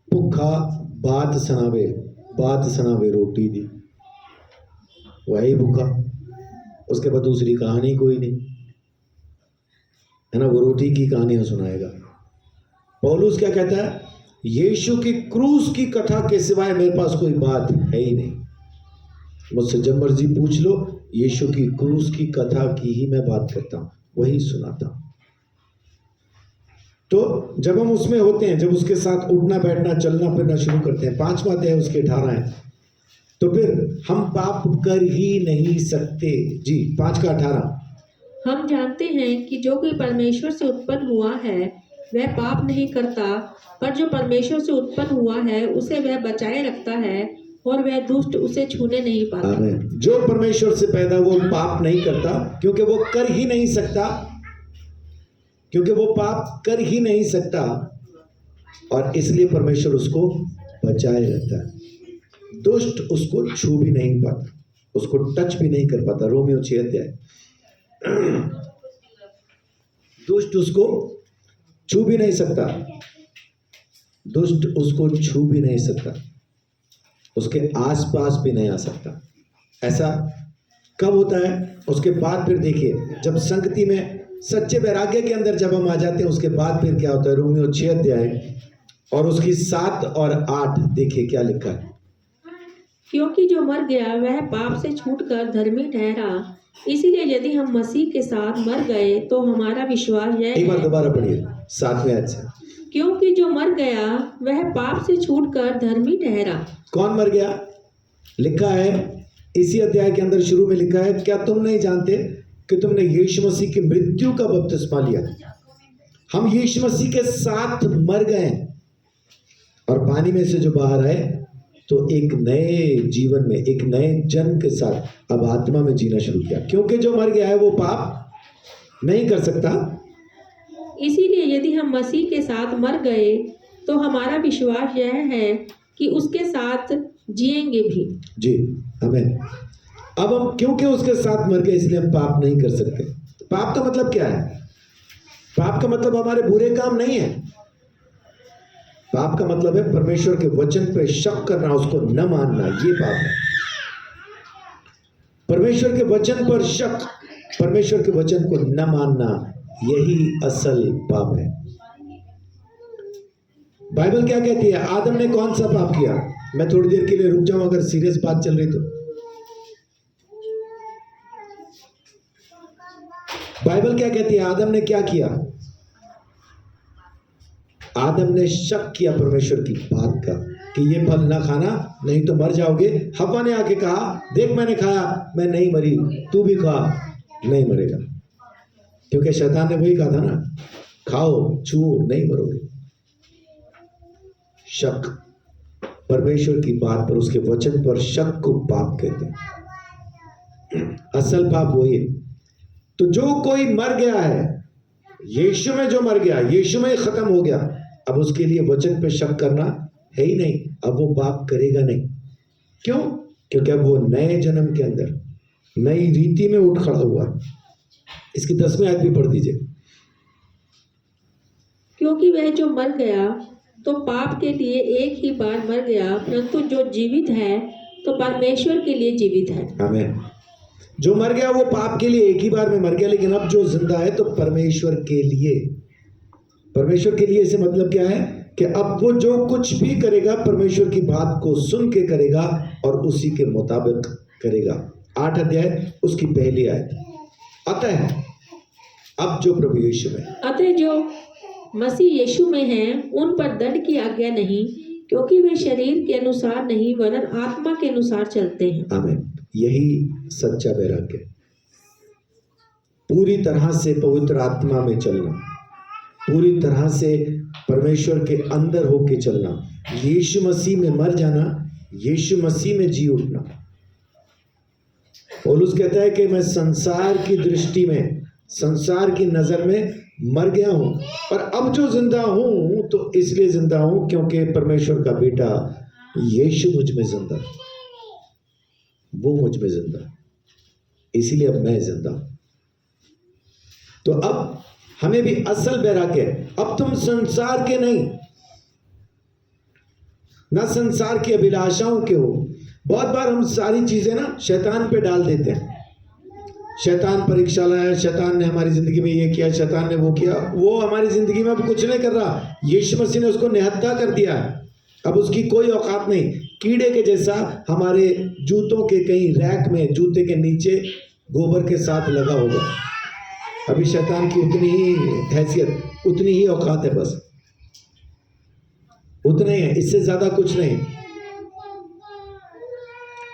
भुखा बात सुनावे रोटी दी। वही भूखा, उसके बाद दूसरी कहानी कोई नहीं, है ना, वो रोटी की कहानियां सुनाएगा। पौलुस क्या कहता है? यीशु की क्रूस की कथा के सिवाय मेरे पास कोई बात है ही नहीं। मुझसे जब मर्जी पूछ लो, यीशु की क्रूस की कथा की ही मैं बात करता हूं, वही सुनाता हूं। तो जब हम उसमें होते हैं, जब उसके साथ उठना बैठना चलना फिरना शुरू करते हैं, 5वां अध्याय उसके 18 है, तो फिर हम पाप कर ही नहीं सकते। जी 5 का 18, हम जानते हैं कि जो कोई परमेश्वर से उत्पन्न हुआ है वह पाप नहीं करता, पर जो परमेश्वर से उत्पन्न हुआ है उसे वह बचाए रखता है और वह दुष्ट उसे छूने नहीं पाता। आमीन। जो परमेश्वर से पैदा वो पाप नहीं करता, क्योंकि वो कर ही नहीं सकता, क्योंकि वो पाप कर ही नहीं सकता, और इसलिए परमेश्वर उसको बचाए रहता है। दुष्ट उसको छू भी नहीं पाता, उसको टच भी नहीं कर पाता। रोमियो 6 अध्याय। दुष्ट उसको छू भी नहीं सकता, दुष्ट उसको छू भी नहीं सकता, उसके आसपास भी नहीं आ सकता। ऐसा कब होता है? उसके बाद फिर देखिए, जब संगति में सच्चे वैराग्य के अंदर जब हम आ जाते हैं, उसके बाद फिर क्या होता है? रोमियो 6 अध्याय और उसकी 7 और 8 देखिए क्या लिखा है। क्योंकि जो मर गया वह पाप से छूटकर धर्मी ठहरा, इसीलिए यदि हम मसीह के साथ मर गए तो हमारा विश्वास यह एक बार है। दोबारा पढ़िए 7वें आयत से। क्योंकि जो मर गया वह पाप से छूटकर धर्मी ठहरा। कौन मर गया? लिखा है इसी अध्याय के अंदर शुरू में लिखा है, क्या तुम नहीं जानते कि तुमने यीशु मसीह की मृत्यु का बपतिस्मा लिया? हम यीशु मसीह के साथ मर गए और पानी में से जो बाहर आए तो एक नए जीवन में, एक नए जन्म के साथ अब आत्मा में जीना शुरू किया। क्योंकि जो मर गया है वो पाप नहीं कर सकता। इसीलिए यदि हम मसीह के साथ मर गए तो हमारा विश्वास यह है कि उसके साथ जिएंगे भी। जी आमीन। अब हम क्योंकि उसके साथ मर गए इसलिए हम पाप नहीं कर सकते। पाप का मतलब क्या है? पाप का मतलब हमारे बुरे काम नहीं है। पाप का मतलब है परमेश्वर के वचन पे शक करना, उसको न मानना, ये पाप है। परमेश्वर के वचन पर शक, परमेश्वर के वचन को न मानना, यही असल पाप है। बाइबल क्या कहती है? आदम ने कौन सा पाप किया? मैं थोड़ी देर के लिए रुक जाऊं अगर सीरियस बात चल रही तो। बाइबल क्या कहती है? आदम ने क्या किया? आदम ने शक किया परमेश्वर की बात का कि ये फल ना खाना नहीं तो मर जाओगे। हव्वा ने आके कहा, देख मैंने खाया, मैं नहीं मरी, तू भी खा, नहीं मरेगा। क्योंकि शैतान ने वही कहा था ना, खाओ छुओ नहीं मरोगे। शक, परमेश्वर की बात पर, उसके वचन पर शक को पाप कहते हैं। असल पाप वही है। तो जो कोई मर गया है, यीशु में जो मर गया, यीशु में खत्म हो गया, अब उसके लिए वचन पे शक करना है ही नहीं। अब वो पाप करेगा नहीं। क्यों? क्योंकि अब वो नए जन्म के अंदर नई रीति में उठ खड़ा हुआ। इसकी 10वीं आयत भी पढ़ दीजिए। क्योंकि वह जो मर गया तो पाप के लिए एक ही बार मर गया, परंतु जो जीवित है तो परमेश्वर के लिए जीवित है। आमीन। जो मर गया वो पाप के लिए एक ही बार में मर गया, लेकिन अब जो जिंदा है तो परमेश्वर के लिए। परमेश्वर के लिए से मतलब क्या है? कि अब वो जो कुछ भी करेगा परमेश्वर की बात को सुन के करेगा और उसी के मुताबिक करेगा। 8 अध्याय उसकी पहली आयत। अतः अब जो प्रभु यीशु में, अतः जो मसीह यीशु में हैं उन पर दंड की आज्ञा नहीं, क्योंकि वे शरीर के अनुसार नहीं वरन आत्मा के अनुसार चलते हैं। आमीन। यही सच्चा वैराग्य, पूरी तरह से पवित्र आत्मा में चलना, पूरी तरह से परमेश्वर के अंदर होके चलना, यीशु मसीह में मर जाना, यीशु मसीह में जी उठना। पौलुस कहता है कि मैं संसार की दृष्टि में, संसार की नजर में मर गया हूं, और अब जो जिंदा हूं तो इसलिए जिंदा हूं क्योंकि परमेश्वर का बेटा यीशु मुझ में जिंदा है, वो मुझ में जिंदा है, इसीलिए अब मैं जिंदा हूं। तो अब हमें भी असल वैराग्य, अब तुम संसार के नहीं, ना संसार की अभिलाषाओं के हो। बहुत बार हम सारी चीजें ना शैतान पे डाल देते हैं। शैतान परीक्षा लाया, शैतान ने हमारी जिंदगी में ये किया, शैतान ने वो किया। वो हमारी जिंदगी में अब कुछ नहीं कर रहा, यीशु मसीह ने उसको निहत्था कर दिया है। अब उसकी कोई औकात नहीं। कीड़े के जैसा हमारे जूतों के कहीं रैक में, जूते के नीचे गोबर के साथ लगा होगा। अभी शैतान की उतनी ही हैसियत, उतनी ही औकात है, बस उतना ही है, इससे ज्यादा कुछ नहीं।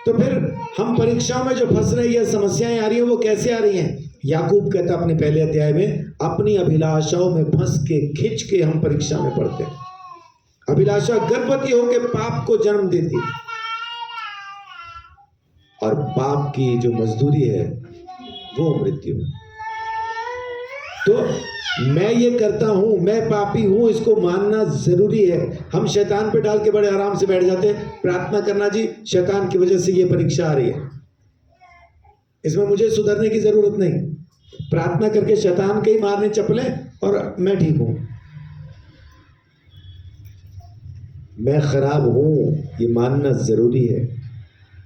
तो फिर हम परीक्षाओं में जो फंस रहे हैं, समस्याएं आ रही हैं, वो कैसे आ रही हैं? याकूब कहता अपने पहले अध्याय में, अपनी अभिलाषाओं में फंस के खिंच के हम परीक्षा में पड़ते हैं। अभिलाषा गर्भवती होकर पाप को जन्म देती, और पाप की जो मजदूरी है वो मृत्यु है। तो मैं ये करता हूं, मैं पापी हूं, इसको मानना जरूरी है। हम शैतान पे डाल के बड़े आराम से बैठ जाते हैं, प्रार्थना करना जी शैतान की वजह से ये परीक्षा आ रही है, इसमें मुझे सुधरने की जरूरत नहीं। प्रार्थना करके शैतान के ही मारने चपले और मैं ठीक हूं, मैं खराब हूं, ये मानना जरूरी है।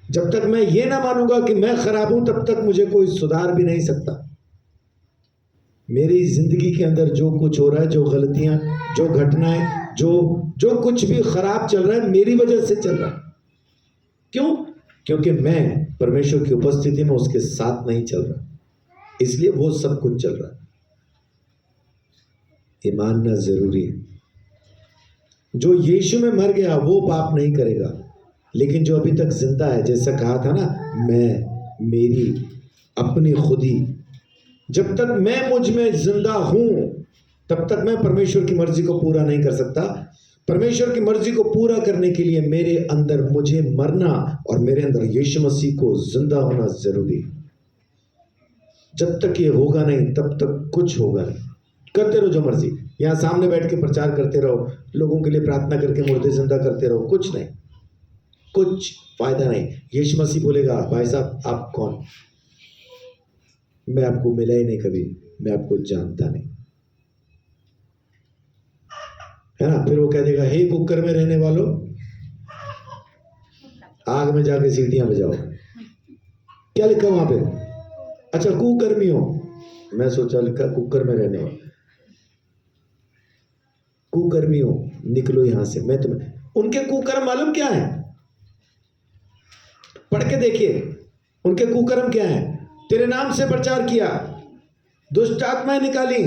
जब तक मैं ये ना मानूंगा कि मैं खराब हूं, तब तक मुझे कोई सुधार भी नहीं सकता। मेरी जिंदगी के अंदर जो कुछ हो रहा है, जो गलतियां, जो घटनाएं, जो कुछ भी खराब चल रहा है, मेरी वजह से चल रहा है। क्यों? क्योंकि मैं परमेश्वर की उपस्थिति में उसके साथ नहीं चल रहा, इसलिए वो सब कुछ चल रहा है। ये मानना जरूरी है। जो यीशु में मर गया वो पाप नहीं करेगा, लेकिन जो अभी तक जिंदा है, जैसा कहा था ना, मैं, मेरी, अपनी खुदी, जब तक मैं मुझ में जिंदा हूं तब तक मैं परमेश्वर की मर्जी को पूरा नहीं कर सकता। परमेश्वर की मर्जी को पूरा करने के लिए मेरे अंदर मुझे मरना और मेरे अंदर यीशु मसीह को जिंदा होना जरूरी है। जब तक ये होगा नहीं तब तक कुछ होगा नहीं। करते रहो जो मर्जी, यहां सामने बैठ के प्रचार करते रहो, लोगों के लिए प्रार्थना करके मुर्दे जिंदा करते रहो, कुछ नहीं, कुछ फायदा नहीं। यीशु मसीह बोलेगा, भाई साहब आप कौन? मैं आपको मिला ही नहीं कभी, मैं आपको जानता नहीं, है ना। फिर वो कह देगा, हे कुकर में रहने वालों, आग में जाके सीटियां बजाओ। क्या लिखा वहां पे? अच्छा, कुकर्मियों। मैं सोचा लिखा कुकर में रहने वाले। कुकर्मियों निकलो यहां से, मैं तुम्हें। उनके कुकर्म मालूम क्या है? पढ़ के देखिए, उनके कुकर्म क्या है। तेरे नाम से प्रचार किया, दुष्ट आत्माएं निकाली,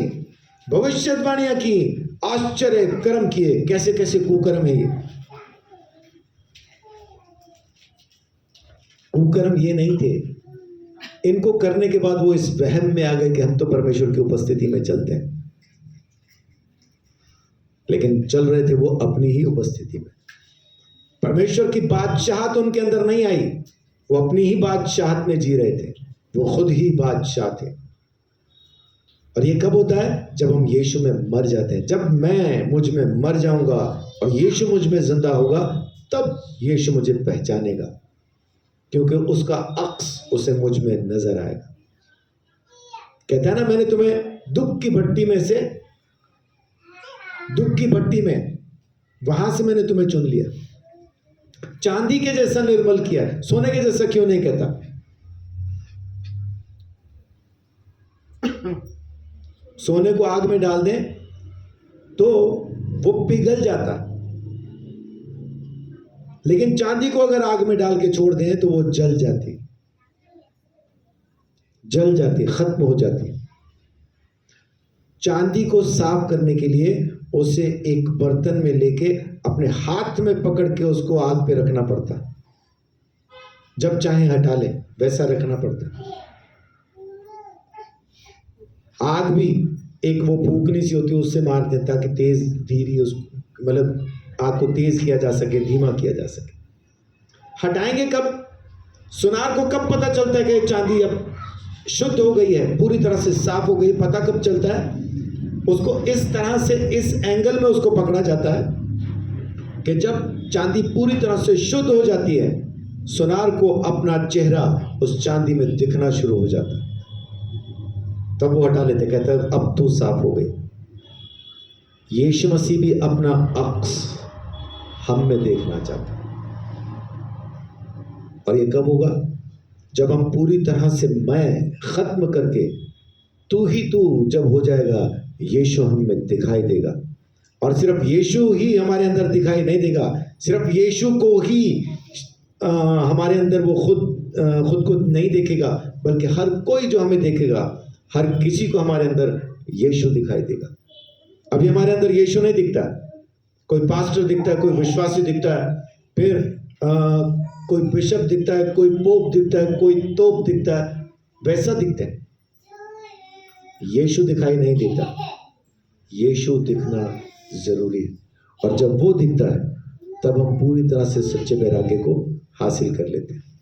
भविष्यवाणियां की, आश्चर्य कर्म किए। कैसे कैसे कुकर्म है ये। कुकर्म ये नहीं थे। इनको करने के बाद वो इस वहम में आ गए कि हम तो परमेश्वर की उपस्थिति में चलते हैं, लेकिन चल रहे थे वो अपनी ही उपस्थिति में। परमेश्वर की बादशाहत उनके अंदर नहीं आई, वो अपनी ही बादशाहत में जी रहे थे, वो खुद ही बादशाह थे। और ये कब होता है? जब हम यीशु में मर जाते हैं। जब मैं मुझ में मर जाऊंगा और यीशु मुझ में जिंदा होगा, तब यीशु मुझे पहचानेगा, क्योंकि उसका अक्स उसे मुझ में नजर आएगा। कहता है ना, मैंने तुम्हें दुख की भट्टी में से, दुख की भट्टी में, वहां से मैंने तुम्हें चुन लिया, चांदी के जैसा निर्मल किया। सोने के जैसा क्यों नहीं कहता? सोने को आग में डाल दें तो वो पिघल जाता, लेकिन चांदी को अगर आग में डाल के छोड़ दें तो वो जल जाती, खत्म हो जाती। चांदी को साफ करने के लिए उसे एक बर्तन में लेके अपने हाथ में पकड़ के उसको आग पे रखना पड़ता, जब चाहे हटा ले, वैसा रखना पड़ता। आग भी एक वो फूकनी सी होती है, उससे मार देता ताकि तेज धीरे उसको, मतलब आग को तेज किया जा सके, धीमा किया जा सके। हटाएंगे कब? सुनार को कब पता चलता है कि चांदी अब शुद्ध हो गई है, पूरी तरह से साफ हो गई? पता कब चलता है? उसको इस तरह से, इस एंगल में उसको पकड़ा जाता है कि जब चांदी पूरी तरह से शुद्ध हो जाती है, सुनार को अपना चेहरा उस चांदी में दिखना शुरू हो जाता है, तब वो हटा लेते, कहता है अब तू साफ हो गई। यीशु मसीह भी अपना अक्स हम में देखना चाहता है। और ये कब होगा? जब हम पूरी तरह से मैं खत्म करके तू ही तू जब हो जाएगा, यीशु हम में दिखाई देगा। और सिर्फ यीशु ही हमारे अंदर दिखाई नहीं देगा, सिर्फ यीशु को ही हमारे अंदर वो खुद को नहीं देखेगा, बल्कि हर कोई जो हमें देखेगा, हर किसी को हमारे अंदर यीशु दिखाई देगा। अभी हमारे अंदर यीशु नहीं दिखता, कोई पास्टर दिखता है, कोई विश्वासी दिखता है, फिर कोई बिशप दिखता है, कोई पोप दिखता है, कोई तोप दिखता है, वैसा दिखता है। यीशु दिखाई नहीं देता, यीशु दिखना जरूरी है। और जब वो दिखता है तब हम पूरी तरह से सच्चे वैराग्य को हासिल कर लेते हैं।